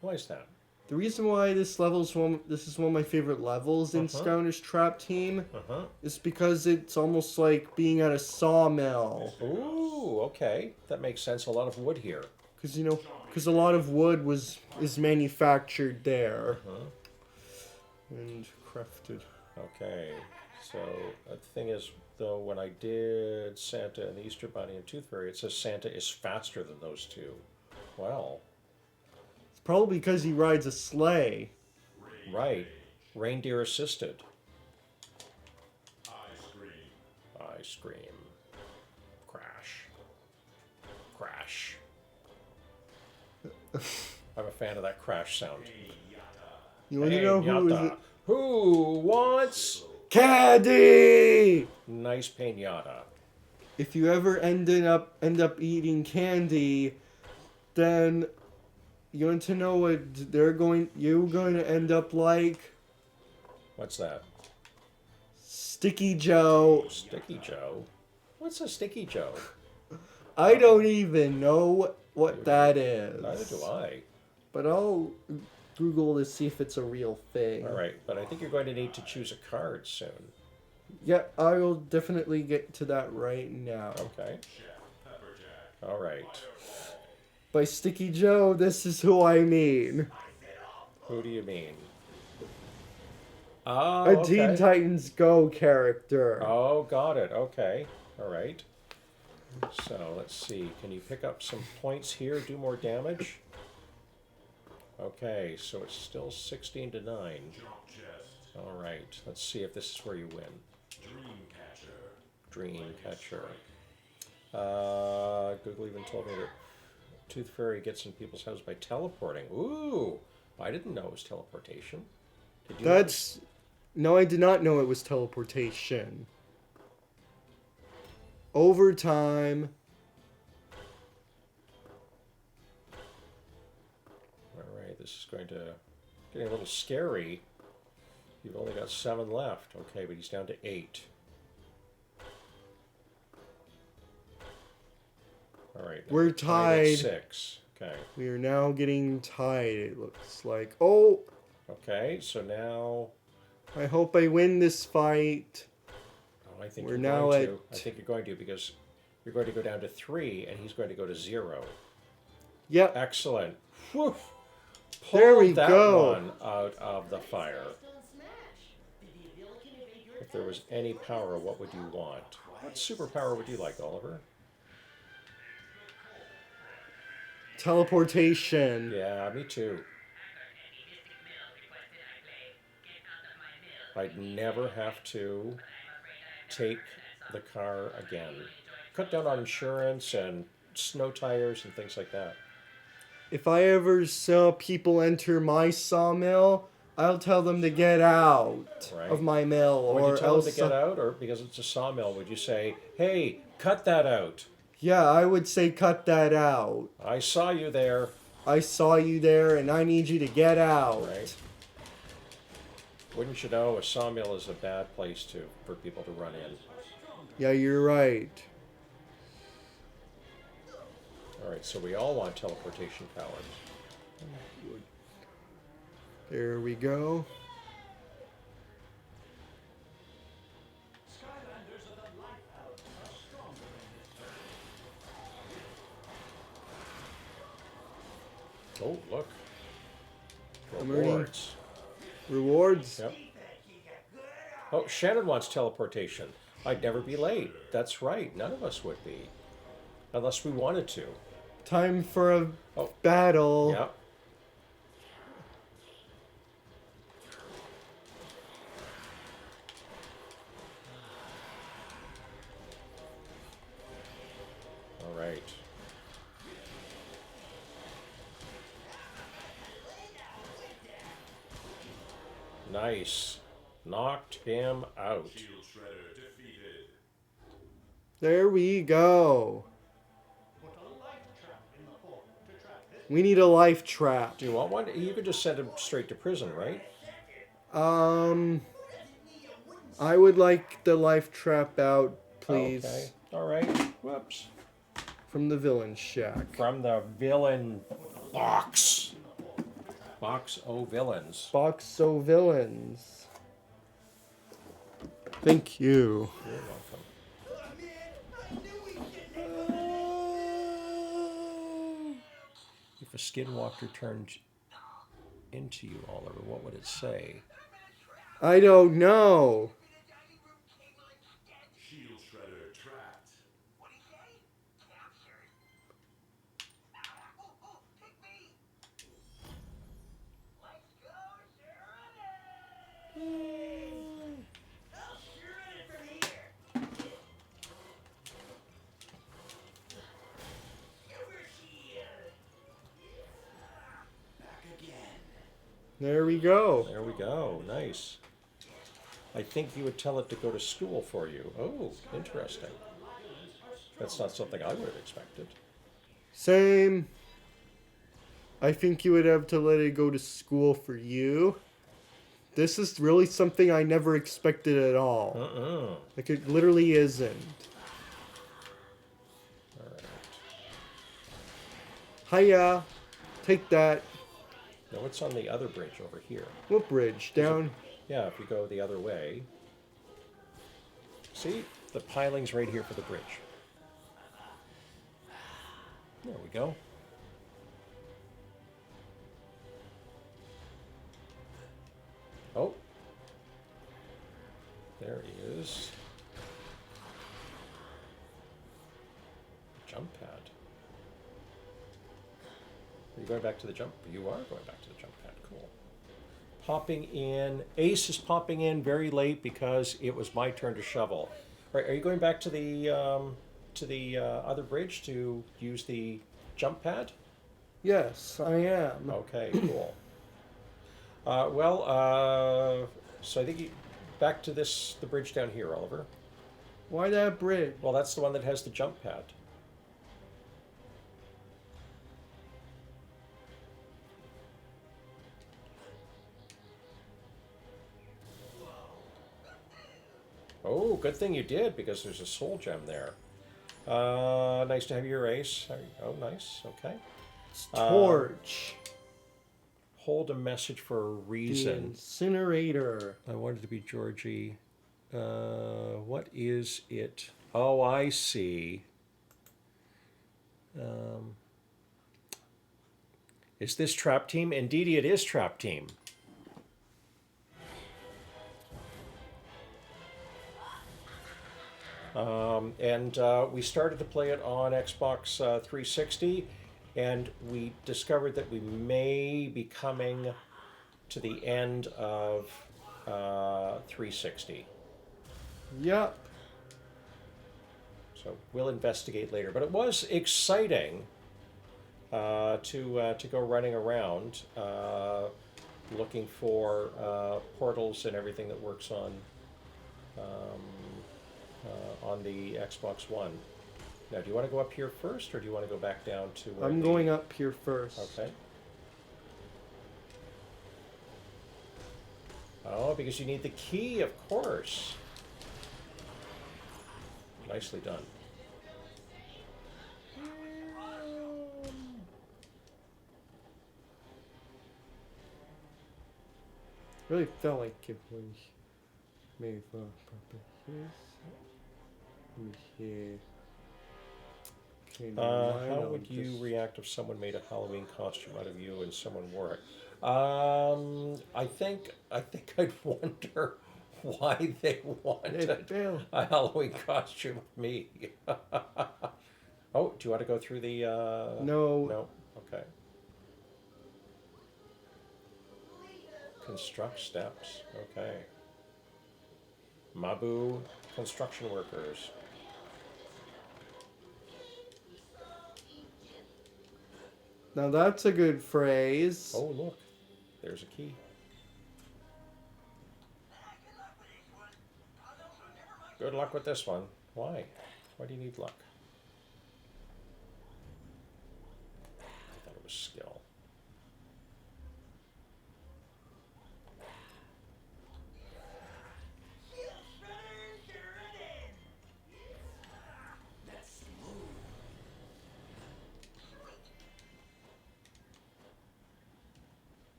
Speaker 1: Why is that?
Speaker 2: The reason why this is one of my favorite levels in
Speaker 1: Uh-huh.
Speaker 2: Skylanders Trap Team
Speaker 1: Uh-huh.
Speaker 2: is because it's almost like being at a sawmill.
Speaker 1: Ooh, okay. That makes sense. A lot of wood here.
Speaker 2: Because a lot of wood is manufactured there
Speaker 1: Uh-huh.
Speaker 2: and crafted.
Speaker 1: Okay. So the thing is, though, when I did Santa and the Easter Bunny and Tooth Fairy, it says Santa is faster than those two. Well,
Speaker 2: It's probably because he rides a sleigh.
Speaker 1: right. Reindeer assisted.
Speaker 3: I scream.
Speaker 1: I scream. Crash. Crash. I'm a fan of that crash sound.
Speaker 2: You want to
Speaker 1: Hey,
Speaker 2: know who is
Speaker 1: Yata.
Speaker 2: it?
Speaker 1: Who wants
Speaker 2: Candy!
Speaker 1: nice pinata?
Speaker 2: If you ever end up eating candy, then you want to know what you're going to end up like?
Speaker 1: What's that?
Speaker 2: Sticky Joe.
Speaker 1: Sticky Joe? What's a Sticky Joe?
Speaker 2: I don't even know what that is.
Speaker 1: Neither do I.
Speaker 2: But I'll Google to see if it's a real thing.
Speaker 1: All right, but I think you're going to need to choose a card soon.
Speaker 2: Yeah, I will definitely get to that right now.
Speaker 1: Okay. All right.
Speaker 2: By Sticky Joe, this is who I mean.
Speaker 1: Who do you mean? Oh,
Speaker 2: A
Speaker 1: okay.
Speaker 2: Teen Titans Go character.
Speaker 1: Oh, got it. Okay. All right. So let's see. Can you pick up some points here? Do more damage? Okay, so it's still 16 to 9.
Speaker 3: Jump chest.
Speaker 1: All right. Let's see if this is where you win.
Speaker 3: Dream catcher.
Speaker 1: Dream catcher. Google even told me that Tooth Fairy gets in people's houses by teleporting. Ooh, I didn't know it was teleportation. Did you?
Speaker 2: That's... No, I did not know it was teleportation. Overtime.
Speaker 1: All right, this is getting a little scary. You've only got 7 left. Okay, but he's down to 8. All right.
Speaker 2: We're tied.
Speaker 1: 6. Okay.
Speaker 2: We are now getting tied, it looks like. Oh,
Speaker 1: Okay, so now
Speaker 2: I hope I win this fight.
Speaker 1: I think
Speaker 2: We're
Speaker 1: you're
Speaker 2: now
Speaker 1: going
Speaker 2: at...
Speaker 1: to. I think you're going to because you're going to go down to 3 and he's going to go to 0.
Speaker 2: Yep.
Speaker 1: Excellent. Whew.
Speaker 2: There we
Speaker 1: Pulled that
Speaker 2: go.
Speaker 1: one out of the fire. If there was any power, what would you want? What superpower would you like, Oliver?
Speaker 2: Teleportation.
Speaker 1: Yeah, me too. I'd never have to take the car again. Cut down on insurance and snow tires and things like that.
Speaker 2: If I ever saw people enter my sawmill, I'll tell them to get out
Speaker 1: Right.
Speaker 2: of my mill.
Speaker 1: Would
Speaker 2: or
Speaker 1: you tell them
Speaker 2: else,
Speaker 1: to get out, or because it's a sawmill, would you say, hey, cut that out?
Speaker 2: Yeah, I would say cut that out.
Speaker 1: I saw you there.
Speaker 2: I saw you there and I need you to get out.
Speaker 1: Right. Wouldn't you know, a sawmill is a bad place for people to run in.
Speaker 2: Yeah, you're right.
Speaker 1: All right, so we all want teleportation powers.
Speaker 2: There we go.
Speaker 4: Skylanders of the Lighthouse are stronger than this.
Speaker 1: Oh, look.
Speaker 2: I'm earning-
Speaker 1: Rewards.
Speaker 2: Rewards?
Speaker 1: Yep. Oh, Shannon wants teleportation. I'd never be late. That's right. None of us would be. Unless we wanted to.
Speaker 2: Time for a
Speaker 1: Oh.
Speaker 2: battle.
Speaker 1: Yeah. All right. Nice. Knocked him out.
Speaker 3: Shield Shredder defeated.
Speaker 2: There we go.
Speaker 4: Put a life trap in the fort to trap this.
Speaker 2: We need a life trap.
Speaker 1: Do you want one? You could just send him straight to prison, right?
Speaker 2: I would like the life trap out, please.
Speaker 1: Okay. All right. Whoops.
Speaker 2: From the villain shack.
Speaker 1: From the villain box. Box o' villains.
Speaker 2: Box o' villains. Thank you.
Speaker 1: You're welcome. If a skinwalker turned into you, Oliver, what would it say?
Speaker 2: I don't know.
Speaker 3: Shield Shredder trapped.
Speaker 2: There we go.
Speaker 1: There we go. Nice. I think you would tell it to go to school for you. Oh, interesting. That's not something I would have expected.
Speaker 2: Same. I think you would have to let it go to school for you. This is really something I never expected at all. Like, it literally isn't.
Speaker 1: All right.
Speaker 2: Hiya. Take that.
Speaker 1: Now, what's on the other bridge over here?
Speaker 2: What bridge? Down?
Speaker 1: Yeah, if we go the other way. See? The piling's right here for the bridge. There we go. Oh. There he is. Jump pad. Are you going back to the jump? You are going back to the jump pad. Cool. Popping in. Ace is popping in very late because it was my turn to shovel. Are you going back to the to the other bridge to use the jump pad?
Speaker 2: Yes, I am.
Speaker 1: Okay, cool. So I think back to the bridge down here, Oliver.
Speaker 2: Why that bridge?
Speaker 1: Well, that's the one that has the jump pad. Oh, good thing you did, because there's a soul gem there. Nice to have you, Ace. Oh, nice. Okay.
Speaker 2: It's torch.
Speaker 1: Hold a message for a
Speaker 2: The
Speaker 1: reason.
Speaker 2: incinerator.
Speaker 1: I wanted to be Georgie. What is it? Oh, I see. Is this Trap Team? Indeed, it is Trap Team. We started to play it on Xbox 360, and we discovered that we may be coming to the end of 360.
Speaker 2: Yep.
Speaker 1: So we'll investigate later. But it was exciting to go running around looking for portals and everything that works on the Xbox One. Now, do you want to go up here first, or do you want to go back down to where
Speaker 2: I'm going up here first.
Speaker 1: Okay. Oh, because you need the key, of course. Nicely done.
Speaker 2: Really felt like it was made for purposes. Here. Okay,
Speaker 1: How would you react if someone made a Halloween costume out of you and someone wore it? I think I'd wonder why they wanted a Halloween costume of me. Oh, do you want to go through the?
Speaker 2: No.
Speaker 1: No. Okay. Construct steps. Okay. Mabu construction workers.
Speaker 2: Now that's a good phrase.
Speaker 1: Oh, look. There's a key. Good luck with this one. Why? Why do you need luck? I thought it was skill.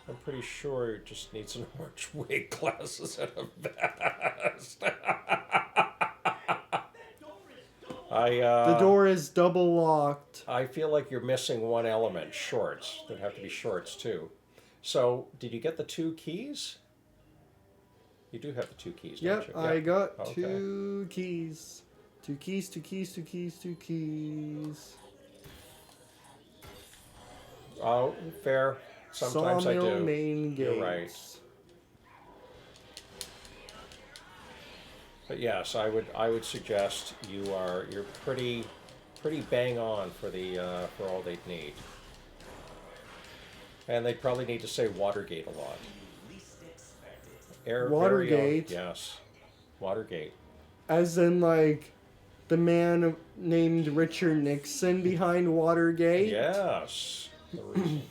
Speaker 1: I'm pretty sure it just needs an orange wig, glasses, and a vest.
Speaker 2: The door is double locked.
Speaker 1: I feel like you're missing one element, shorts. There'd have to be shorts too. So, did you get the 2 keys? You do have the 2 keys, don't
Speaker 2: Yep,
Speaker 1: you?
Speaker 2: I got
Speaker 1: Okay.
Speaker 2: 2 keys. 2 keys, 2 keys, 2 keys, 2 keys.
Speaker 1: Oh, fair. Sometimes I
Speaker 2: Sawmill
Speaker 1: do.
Speaker 2: main gates.
Speaker 1: You're right. But yes, I would suggest you're pretty bang on for for all they'd need. And they'd probably need to say Watergate a lot.
Speaker 2: Watergate?
Speaker 1: Yes. Watergate.
Speaker 2: As in, like, the man named Richard Nixon behind Watergate?
Speaker 1: Yes. The reason.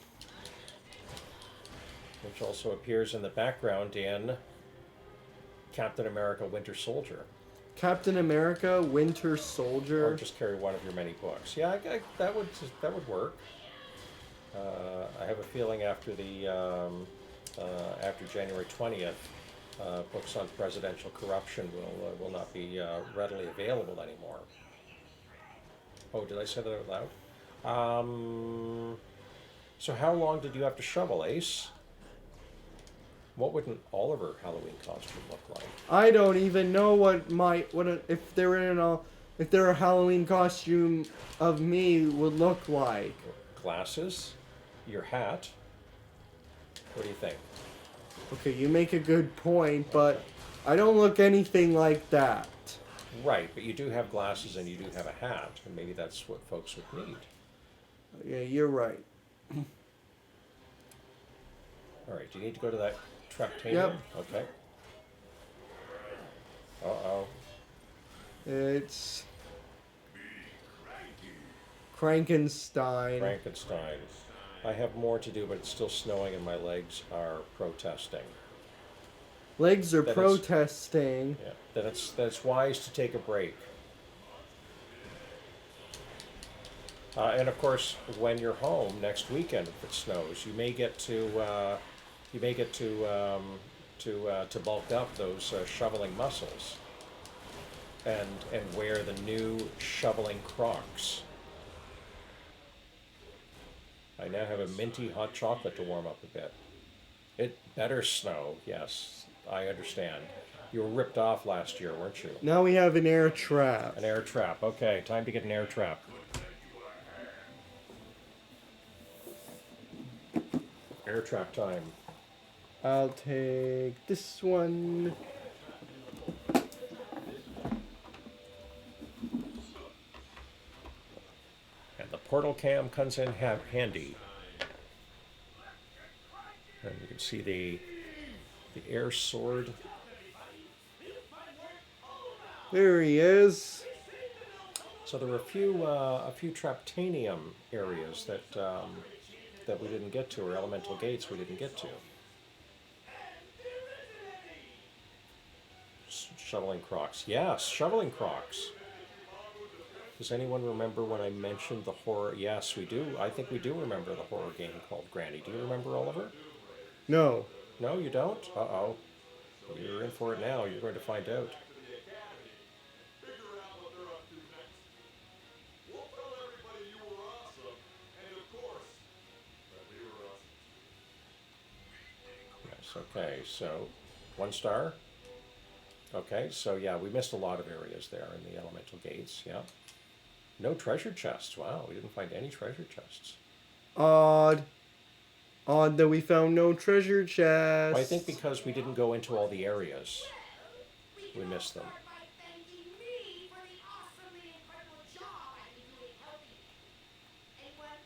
Speaker 1: Which also appears in the background in Captain America Winter Soldier.
Speaker 2: Captain America, Winter
Speaker 1: Or
Speaker 2: Soldier.
Speaker 1: just carry one of your many books. Yeah, that would work. I have a feeling after after January 20th, books on presidential corruption will not be readily available anymore. Oh, did I say that out loud? So how long did you have to shovel, Ace? What would an Oliver Halloween costume look like?
Speaker 2: I don't even know if there were a Halloween costume of me would look like.
Speaker 1: Glasses? Your hat? What do you think?
Speaker 2: Okay, you make a good point, but I don't look anything like that.
Speaker 1: Right, but you do have glasses and you do have a hat, and maybe that's what folks would need.
Speaker 2: Yeah, you're right.
Speaker 1: All right, do you need to go to that Traptanium?
Speaker 2: Yep.
Speaker 1: Okay. Uh-oh.
Speaker 2: It's Frankenstein.
Speaker 1: Frankenstein. I have more to do, but it's still snowing and my legs are protesting.
Speaker 2: Legs are
Speaker 1: That is-
Speaker 2: protesting.
Speaker 1: Yeah, then it's wise to take a break. And of course, when you're home next weekend, if it snows, you may get to to bulk up those shoveling muscles and wear the new shoveling Crocs. I now have a minty hot chocolate to warm up a bit. It better snow, yes, I understand. You were ripped off last year, weren't you?
Speaker 2: Now we have an air trap.
Speaker 1: An air trap. Okay, time to get an air trap. Air trap time.
Speaker 2: I'll take this one.
Speaker 1: And the portal cam comes in handy. And you can see the air sword.
Speaker 2: There he is.
Speaker 1: So there were a few Traptanium areas that we didn't get to, or elemental gates we didn't get to. Shoveling Crocs. Yes, shoveling Crocs. Does anyone remember when I mentioned the horror? Yes, we do. I think we do remember the horror game called Granny. Do you remember, Oliver?
Speaker 2: No.
Speaker 1: No, you don't? Uh-oh. You're in for it now. You're going to find out.
Speaker 3: Figure out what they're up to next. We'll tell everybody you were awesome, and of course, that we were awesome.
Speaker 1: Yes, okay, so 1 star. Okay, so yeah, we missed a lot of areas there in the elemental gates, yeah. No treasure chests. Wow, we didn't find any treasure chests.
Speaker 2: Odd. Odd that we found no treasure chest.
Speaker 1: Well, I think because we didn't go into all the areas, we missed them.
Speaker 4: Start by thanking me for the awesomely incredible job I've been doing helping you. Anyone?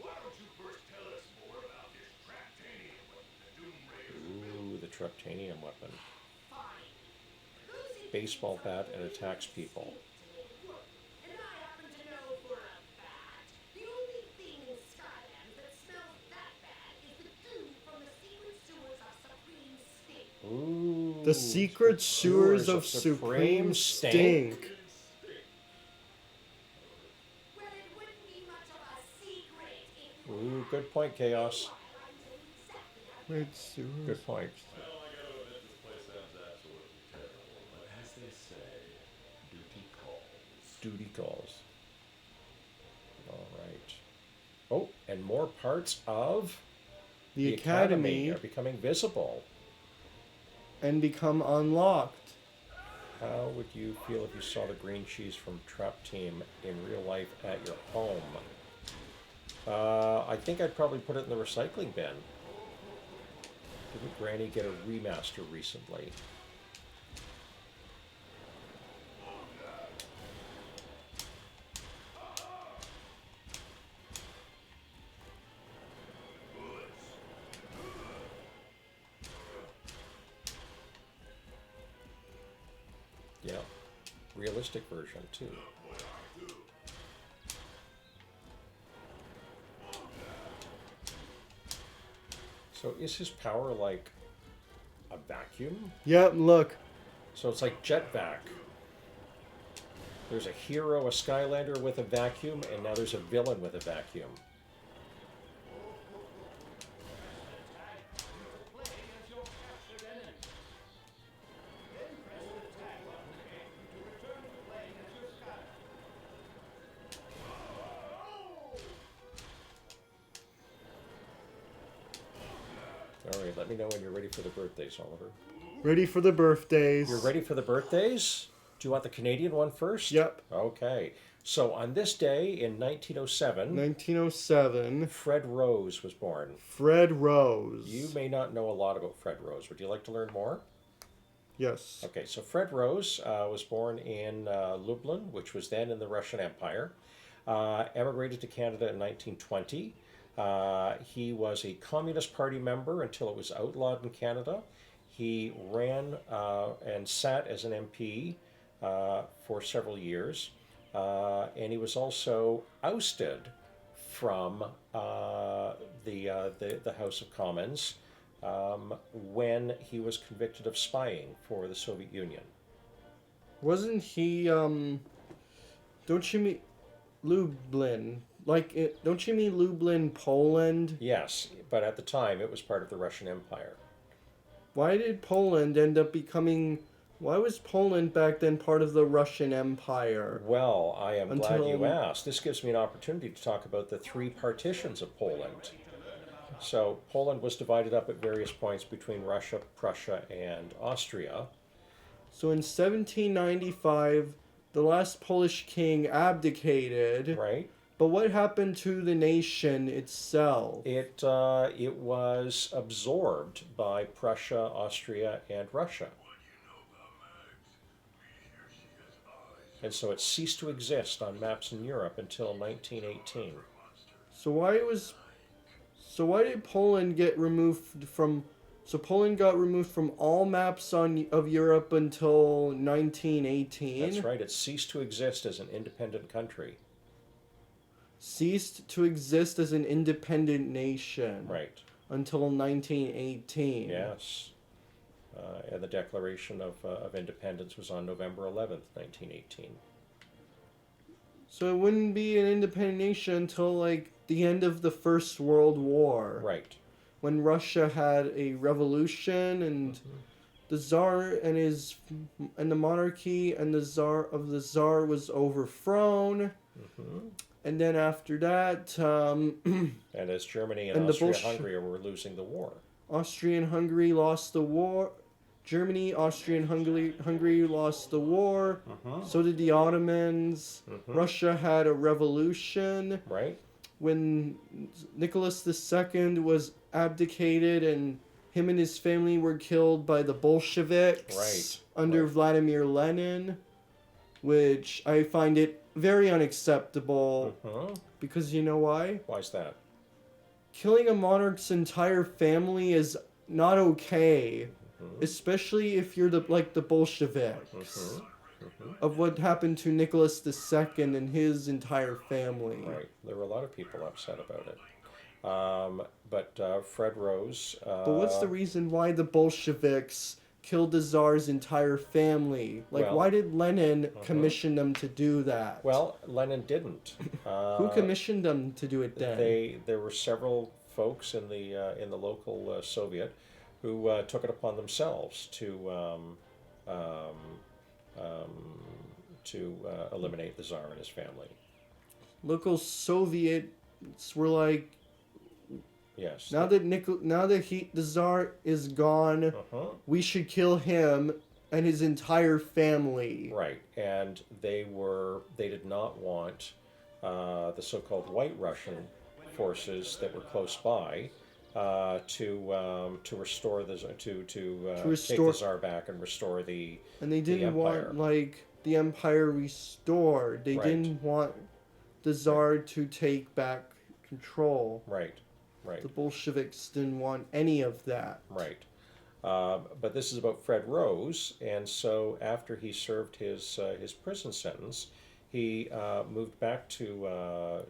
Speaker 3: Why don't you first tell us more about this Traptanium weapon, the Doom Raider?
Speaker 1: Ooh, the Traptanium weapon.
Speaker 4: Fine. Who's in
Speaker 1: Baseball bat and attacks people.
Speaker 4: And I happen to know for a fact the only thing in Skylands that smells that bad is the goo from the secret sewers of Supreme Stink.
Speaker 1: Ooh.
Speaker 2: The secret sewers of Supreme Stink.
Speaker 4: Well, it wouldn't be much of a secret if you
Speaker 1: Ooh, good point, Chaos.
Speaker 2: Red sewers.
Speaker 1: Good point.
Speaker 3: Well, I gotta admit, this place sounds absolutely terrible, but as they say, duty calls.
Speaker 1: Duty calls. All right. Oh, and more parts of
Speaker 2: The Academy
Speaker 1: are becoming visible.
Speaker 2: and become unlocked.
Speaker 1: How would you feel if you saw the green cheese from Trap Team in real life at your home? I think I'd probably put it in the recycling bin. Didn't Granny get a remaster recently? Yeah, realistic version too. So is his power like a vacuum?
Speaker 2: Yep, look.
Speaker 1: So it's like jet vac. There's a hero, a Skylander with a vacuum, and now there's a villain with a vacuum. All right, let me know when you're ready for the birthdays, Oliver.
Speaker 2: Ready for the birthdays.
Speaker 1: You're ready for the birthdays? Do you want the Canadian one first?
Speaker 2: Yep.
Speaker 1: Okay. So on this day in 1907,
Speaker 2: 1907.
Speaker 1: Fred Rose was born.
Speaker 2: Fred Rose.
Speaker 1: You may not know a lot about Fred Rose. Would you like to learn more?
Speaker 2: Yes.
Speaker 1: Okay, so Fred Rose was born in Lublin, which was then in the Russian Empire. Emigrated to Canada in 1920. He was a Communist Party member until it was outlawed in Canada. He ran and sat as an MP for several years, and he was also ousted from the House of Commons when he was convicted of spying for the Soviet Union.
Speaker 2: Wasn't he, don't you mean Lublin? Don't you mean Lublin, Poland?
Speaker 1: Yes, but at the time it was part of the Russian Empire.
Speaker 2: Why did Poland end up becoming... Why was Poland back then part of the Russian Empire?
Speaker 1: Well, I am glad you
Speaker 2: Until-
Speaker 1: asked. This gives me an opportunity to talk about the three partitions of Poland. So, Poland was divided up at various points between Russia, Prussia, and Austria.
Speaker 2: So in 1795, the last Polish king abdicated.
Speaker 1: Right?
Speaker 2: But what happened to the nation itself?
Speaker 1: It was absorbed by Prussia, Austria, and Russia. And so it ceased to exist on maps in Europe until 1918.
Speaker 2: So why did Poland get removed from... So Poland got removed from all maps of Europe until 1918?
Speaker 1: That's right, it ceased to exist as an independent country.
Speaker 2: Ceased to exist as an independent nation.
Speaker 1: Right.
Speaker 2: Until 1918.
Speaker 1: Yes. And the Declaration of Independence was on November 11th, 1918.
Speaker 2: So it wouldn't be an independent nation until like the end of the First World War.
Speaker 1: Right.
Speaker 2: When Russia had a revolution and the Tsar and the monarchy and the Tsar was overthrown. And then after that,
Speaker 1: And as Germany and Austria-Hungary were losing the war.
Speaker 2: Austria and Hungary lost the war. Germany, Austria, and Hungary lost the war. So did the Ottomans. Russia had a revolution.
Speaker 1: Right.
Speaker 2: When Nicholas II was abdicated and him and his family were killed by the Bolsheviks under Vladimir Lenin, which I find it very unacceptable because you know why?
Speaker 1: Why's that?
Speaker 2: Killing a monarch's entire family is not okay, especially if you're the Bolsheviks. Of what happened to Nicholas II and his entire family.
Speaker 1: Right. There were a lot of people upset about it. But Fred Rose...
Speaker 2: but what's the reason why the Bolsheviks killed the Tsar's entire family? Why did Lenin commission them to do that?
Speaker 1: Well, Lenin didn't.
Speaker 2: Who commissioned them to do it then?
Speaker 1: There were several folks in the local Soviet who took it upon themselves to eliminate the Tsar and his family.
Speaker 2: Local Soviets were like,
Speaker 1: yes.
Speaker 2: Now that the Tsar is gone, we should kill him and his entire family.
Speaker 1: Right, and they did not want the so-called White Russian forces that were close by to restore the take the Tsar back and restore the
Speaker 2: and they didn't
Speaker 1: empire.
Speaker 2: Want the empire restored. They didn't want the Tsar to take back control.
Speaker 1: Right.
Speaker 2: The Bolsheviks didn't want any of that.
Speaker 1: Right. But this is about Fred Rose, and so after he served his prison sentence, he moved back to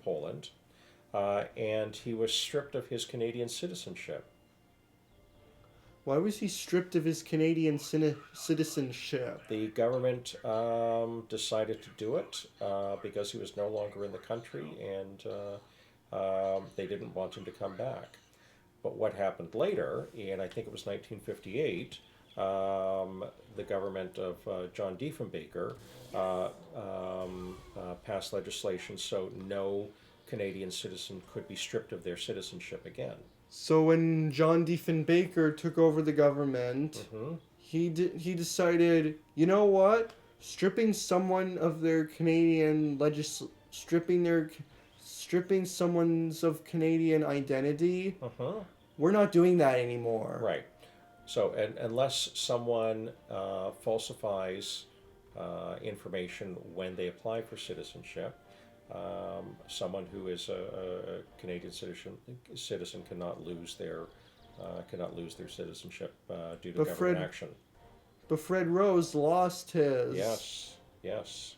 Speaker 1: Poland, and he was stripped of his Canadian citizenship.
Speaker 2: Why was he stripped of his Canadian citizenship?
Speaker 1: The government decided to do it because he was no longer in the country, and they didn't want him to come back. But what happened later, and I think it was 1958, the government of John Diefenbaker passed legislation so no Canadian citizen could be stripped of their citizenship again.
Speaker 2: So when John Diefenbaker took over the government, he decided, you know what? Stripping someone of their Canadian stripping someone's of Canadian identity. We're not doing that anymore.
Speaker 1: Right. So, unless someone falsifies information when they apply for citizenship, someone who is a Canadian citizen cannot lose their citizenship due to
Speaker 2: But
Speaker 1: government
Speaker 2: Fred-
Speaker 1: action.
Speaker 2: But Fred Rose lost his.
Speaker 1: Yes, yes.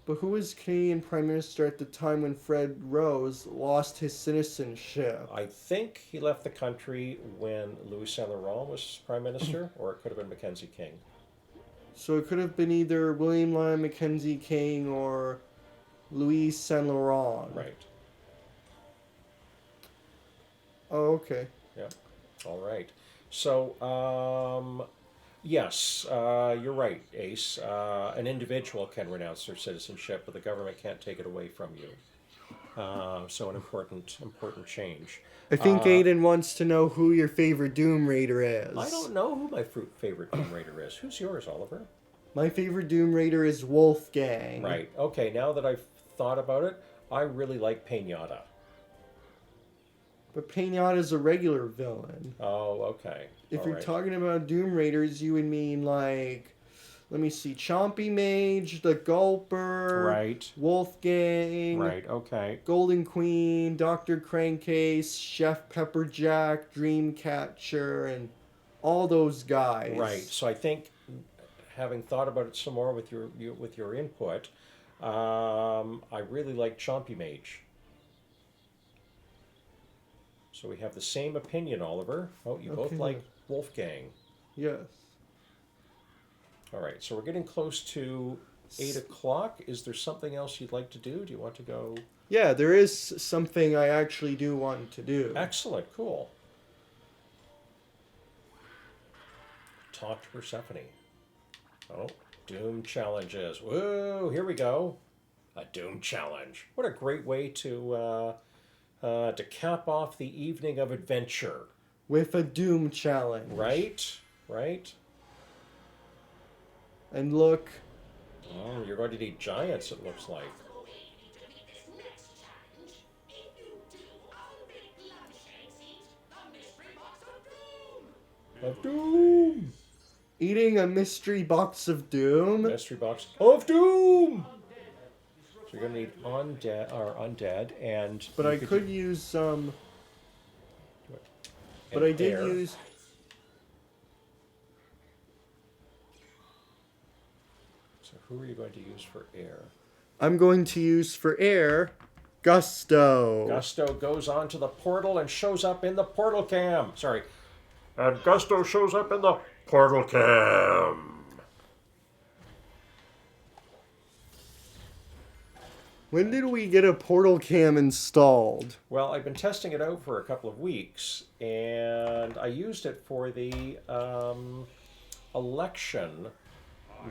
Speaker 2: But who was Canadian Prime Minister at the time when Fred Rose lost his citizenship?
Speaker 1: I think he left the country when Louis Saint Laurent was prime minister, or it could have been Mackenzie King.
Speaker 2: So it could have been either William Lyon Mackenzie King or Louis Saint Laurent.
Speaker 1: Right.
Speaker 2: Oh, okay.
Speaker 1: Yeah. All right. So, yes, you're right, Ace. An individual can renounce their citizenship, but the government can't take it away from you. So an important change.
Speaker 2: I think Aiden wants to know who your favorite Doom Raider is.
Speaker 1: I don't know who my favorite Tomb Raider is. Who's yours, Oliver?
Speaker 2: My favorite Doom Raider is Wolfgang.
Speaker 1: Right. Okay, now that I've thought about it, I really like Pinata.
Speaker 2: But Pinata's a regular villain.
Speaker 1: Oh, okay.
Speaker 2: If
Speaker 1: All
Speaker 2: you're
Speaker 1: right.
Speaker 2: talking about Doom Raiders, you would mean like, let me see, Chompy Mage, the Gulper,
Speaker 1: Right.
Speaker 2: Wolfgang,
Speaker 1: Right, okay.
Speaker 2: Golden Queen, Dr. Crankcase, Chef Pepperjack, Dreamcatcher, and all those guys.
Speaker 1: Right. So I think, having thought about it some more with your input, I really like Chompy Mage. So we have the same opinion, Oliver. Oh, you both
Speaker 2: Okay.
Speaker 1: like Wolfgang.
Speaker 2: Yes.
Speaker 1: All right. So we're getting close to 8 o'clock. Is there something else you'd like to do? Do you want to go?
Speaker 2: Yeah, there is something I actually do want to do.
Speaker 1: Excellent. Cool. Talk to Persephone. Oh, Doom challenges. Whoa, here we go. A Doom challenge. What a great way to cap off the evening of adventure.
Speaker 2: With a Doom challenge.
Speaker 1: Right? Right?
Speaker 2: And look,
Speaker 1: Oh, you're going to need giants, it looks like.
Speaker 4: To meet this next challenge, if you do, I'll make Lavishanks eat the mystery box of doom.
Speaker 1: Of Doom!
Speaker 2: eating a mystery box of Doom.
Speaker 1: Mystery box of Doom! So you're going to need undead and...
Speaker 2: But
Speaker 1: you
Speaker 2: I could use some. But
Speaker 1: and
Speaker 2: I did
Speaker 1: air.
Speaker 2: use.
Speaker 1: So who are you going to use for air?
Speaker 2: I'm going to use for air Gusto.
Speaker 1: Gusto goes onto the portal and shows up in the portal cam. Sorry. And Gusto shows up in the portal cam.
Speaker 2: When did we get a portal cam installed?
Speaker 1: Well, I've been testing it out for a couple of weeks, and I used it for the election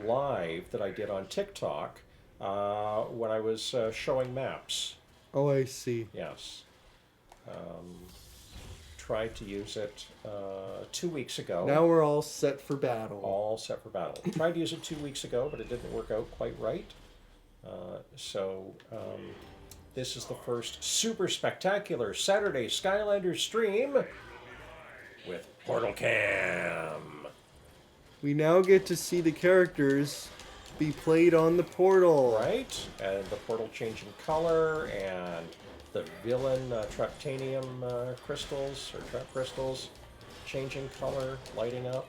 Speaker 1: live that I did on TikTok when I was showing maps.
Speaker 2: Oh, I see.
Speaker 1: Yes. Tried to use it 2 weeks ago.
Speaker 2: Now we're all set for battle.
Speaker 1: All set for battle. Tried to use it 2 weeks ago, but it didn't work out quite right. So this is the first super spectacular Saturday Skylanders stream with Portal Cam.
Speaker 2: We now get to see the characters be played on the portal.
Speaker 1: Right? And the portal changing color, and the villain Traptanium crystals, or trap crystals, changing color, lighting up.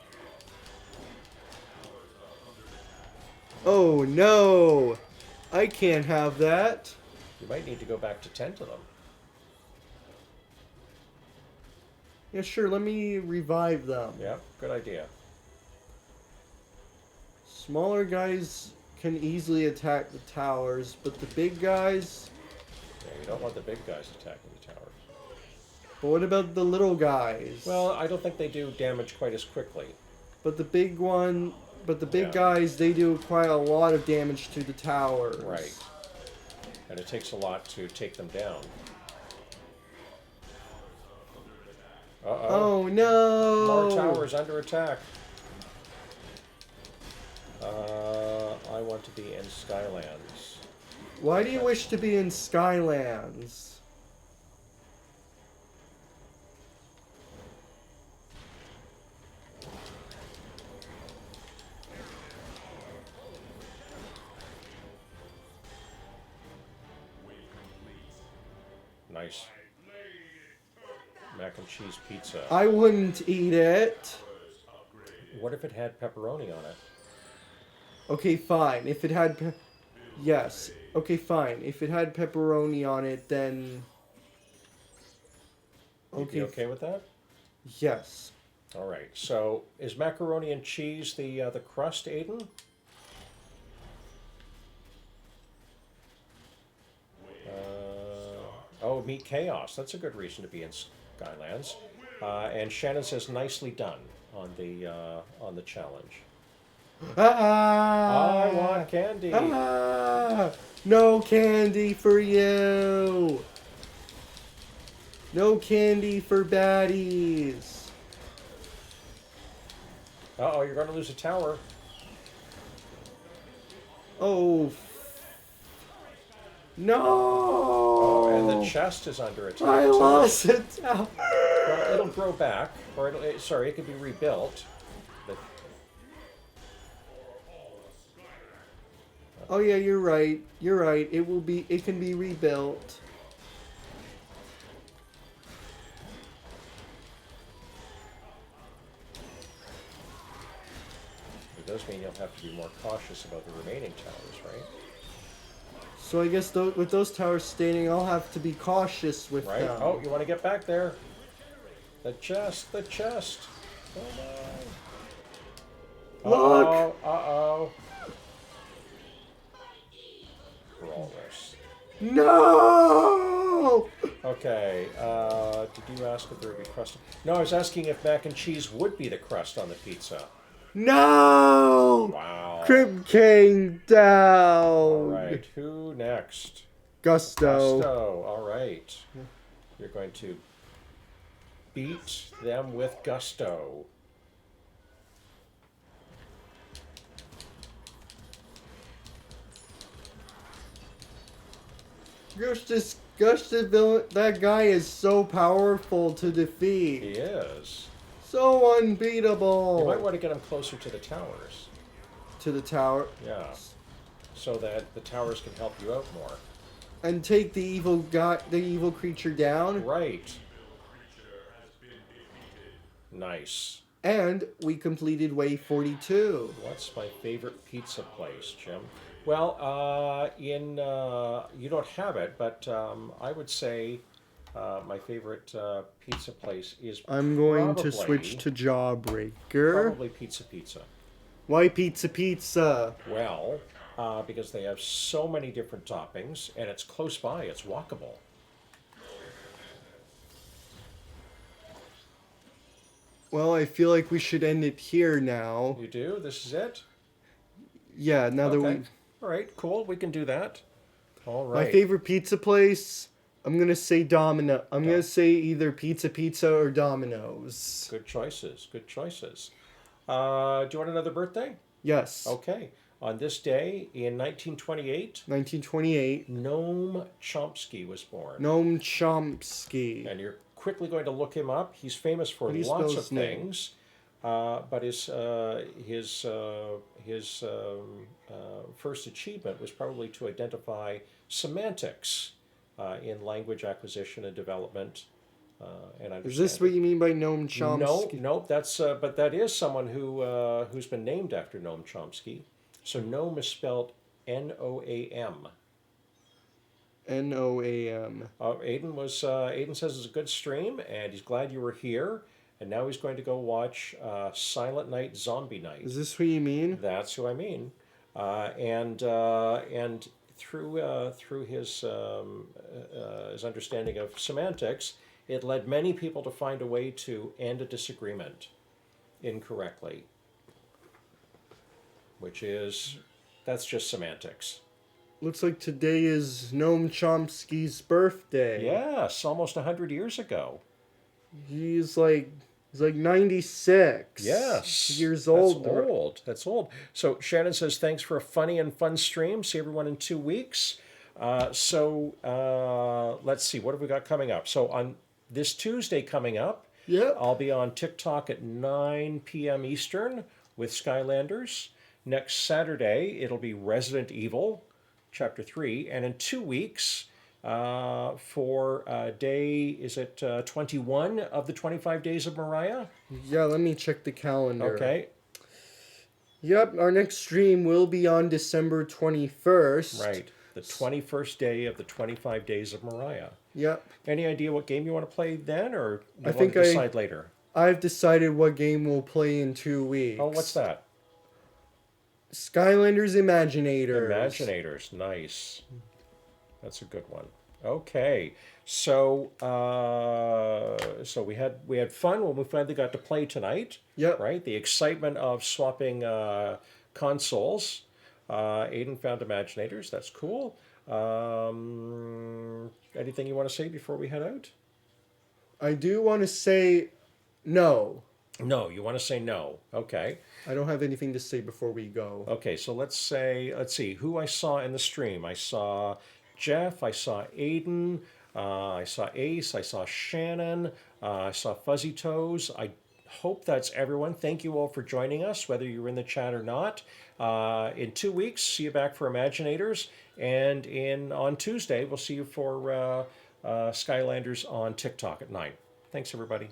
Speaker 2: Oh no! I can't have that.
Speaker 1: You might need to go back to 10 to them.
Speaker 2: Yeah, sure, let me revive them.
Speaker 1: Yeah, good idea.
Speaker 2: Smaller guys can easily attack the towers, but the big guys...
Speaker 1: Yeah, you don't want the big guys attacking the towers.
Speaker 2: But what about the little guys?
Speaker 1: Well, I don't think they do damage quite as quickly.
Speaker 2: But the big one... But the big
Speaker 1: Yeah.
Speaker 2: guys, they do quite a lot of damage to the towers.
Speaker 1: Right. And it takes a lot to take them down. Uh-oh.
Speaker 2: Oh no!
Speaker 1: More towers under attack. I want to be in Skylands.
Speaker 2: Why do you wish to be in Skylands?
Speaker 1: Nice. Mac and cheese pizza.
Speaker 2: I wouldn't eat it.
Speaker 1: What if it had pepperoni on it?
Speaker 2: Okay, fine. If it had... Yes. Okay, fine. If it had pepperoni on it, then...
Speaker 1: You'd be okay with that?
Speaker 2: Yes.
Speaker 1: All right. So is macaroni and cheese the crust, Aiden? Oh, meet chaos. That's a good reason to be in Skylands. And Shannon says nicely done on the challenge. I want candy.
Speaker 2: No candy for you. No candy for baddies.
Speaker 1: Uh-oh, you're going to lose a tower.
Speaker 2: Oh. No.
Speaker 1: Oh, and the chest is under attack.
Speaker 2: I
Speaker 1: too.
Speaker 2: lost a tower.
Speaker 1: Well, it'll grow back, or sorry, it could be rebuilt. But
Speaker 2: Oh yeah, you're right. You're right. It can be rebuilt.
Speaker 1: it does mean you'll have to be more cautious about the remaining towers, right?
Speaker 2: So I guess with those towers standing, I'll have to be cautious with
Speaker 1: Right?
Speaker 2: them.
Speaker 1: Oh, you want to get back there? The chest, the chest. Oh no.
Speaker 2: Look!
Speaker 1: Uh-oh. For all this.
Speaker 2: No!
Speaker 1: Okay, did you ask if there would be crust? No, I was asking if mac and cheese would be the crust on the pizza.
Speaker 2: No!
Speaker 1: Wow.
Speaker 2: Crib came down.
Speaker 1: All right, who next?
Speaker 2: Gusto.
Speaker 1: Gusto, all right. You're going to beat them with gusto.
Speaker 2: Gusto villain. That guy is so powerful to defeat.
Speaker 1: He is.
Speaker 2: So unbeatable.
Speaker 1: You might want to get him closer to the towers.
Speaker 2: To the tower.
Speaker 1: Yeah. So that the towers can help you out more.
Speaker 2: And take the evil creature down.
Speaker 1: Right. Nice.
Speaker 2: And we completed wave 42.
Speaker 1: What's my favorite pizza place, Jim? Well, you don't have it, but I would say my favorite pizza place is
Speaker 2: I'm going to
Speaker 1: probably-
Speaker 2: switch to Jawbreaker.
Speaker 1: Probably Pizza.
Speaker 2: Why pizza?
Speaker 1: Well, because they have so many different toppings, and it's close by. It's walkable.
Speaker 2: Well, I feel like we should end it here now.
Speaker 1: You do? This is it?
Speaker 2: Yeah, now that
Speaker 1: Okay.
Speaker 2: we...
Speaker 1: All right, cool. We can do that. All right.
Speaker 2: My favorite pizza place, I'm going to say Domino. I'm going to say either Pizza or Domino's.
Speaker 1: Good choices. Good choices. Do you want another birthday?
Speaker 2: Yes.
Speaker 1: Okay. On this day in 1928,
Speaker 2: 1928.
Speaker 1: Noam Chomsky was born.
Speaker 2: Gnome Chompski.
Speaker 1: And you're quickly going to look him up. He's famous for
Speaker 2: How do you
Speaker 1: lots
Speaker 2: spell
Speaker 1: of
Speaker 2: his name?
Speaker 1: things, but his first achievement was probably to identify semantics in language acquisition and development and understanding.
Speaker 2: Is this what you mean by Gnome Chompski?
Speaker 1: No, that's but that is someone who's been named after Noam Chomsky. So Noam is spelled Noam.
Speaker 2: Noam.
Speaker 1: Aiden says it's a good stream, and he's glad you were here. And now he's going to go watch Silent Night, Zombie Night.
Speaker 2: Is this what you mean?
Speaker 1: That's who I mean. And through his understanding of semantics, it led many people to find a way to end a disagreement incorrectly, that's just semantics.
Speaker 2: Looks like today is Noam Chomsky's birthday.
Speaker 1: Yes, almost 100 years ago.
Speaker 2: He's like 96.
Speaker 1: Yes.
Speaker 2: Years old.
Speaker 1: That's old. So Shannon says, thanks for a funny and fun stream. See everyone in 2 weeks. Let's see, what have we got coming up? So on this Tuesday coming up,
Speaker 2: Yep.
Speaker 1: I'll be on TikTok at 9 p.m. Eastern with Skylanders. Next Saturday, it'll be Resident Evil, Chapter 3. And in 2 weeks, for day, is it 21 of the 25 days of Mariah?
Speaker 2: Yeah, let me check the calendar.
Speaker 1: Okay,
Speaker 2: Yep, our next stream will be on December 21st.
Speaker 1: right. The 21st day of the 25 days of Mariah.
Speaker 2: Yep.
Speaker 1: Any idea what game you want to play then, or you
Speaker 2: I
Speaker 1: want
Speaker 2: think
Speaker 1: to decide later?
Speaker 2: I've decided what game we'll play in 2 weeks.
Speaker 1: Oh, what's that?
Speaker 2: Skylanders Imaginators.
Speaker 1: Imaginators, nice. That's a good one. Okay, so so we had fun when we finally got to play tonight.
Speaker 2: Yep.
Speaker 1: Right, the excitement of swapping consoles. Aiden found Imaginators. That's cool. Anything you want to say before we head out?
Speaker 2: I do want to say no.
Speaker 1: No, you want to say no. Okay.
Speaker 2: I don't have anything to say before we go.
Speaker 1: Okay, so let's see who I saw in the stream. I saw Jeff, I saw Aiden, I saw Ace, I saw Shannon, I saw Fuzzy Toes. I hope that's everyone. Thank you all for joining us, whether you're in the chat or not. In 2 weeks, see you back for Imaginators, and on Tuesday, we'll see you for Skylanders on TikTok at 9. Thanks, everybody.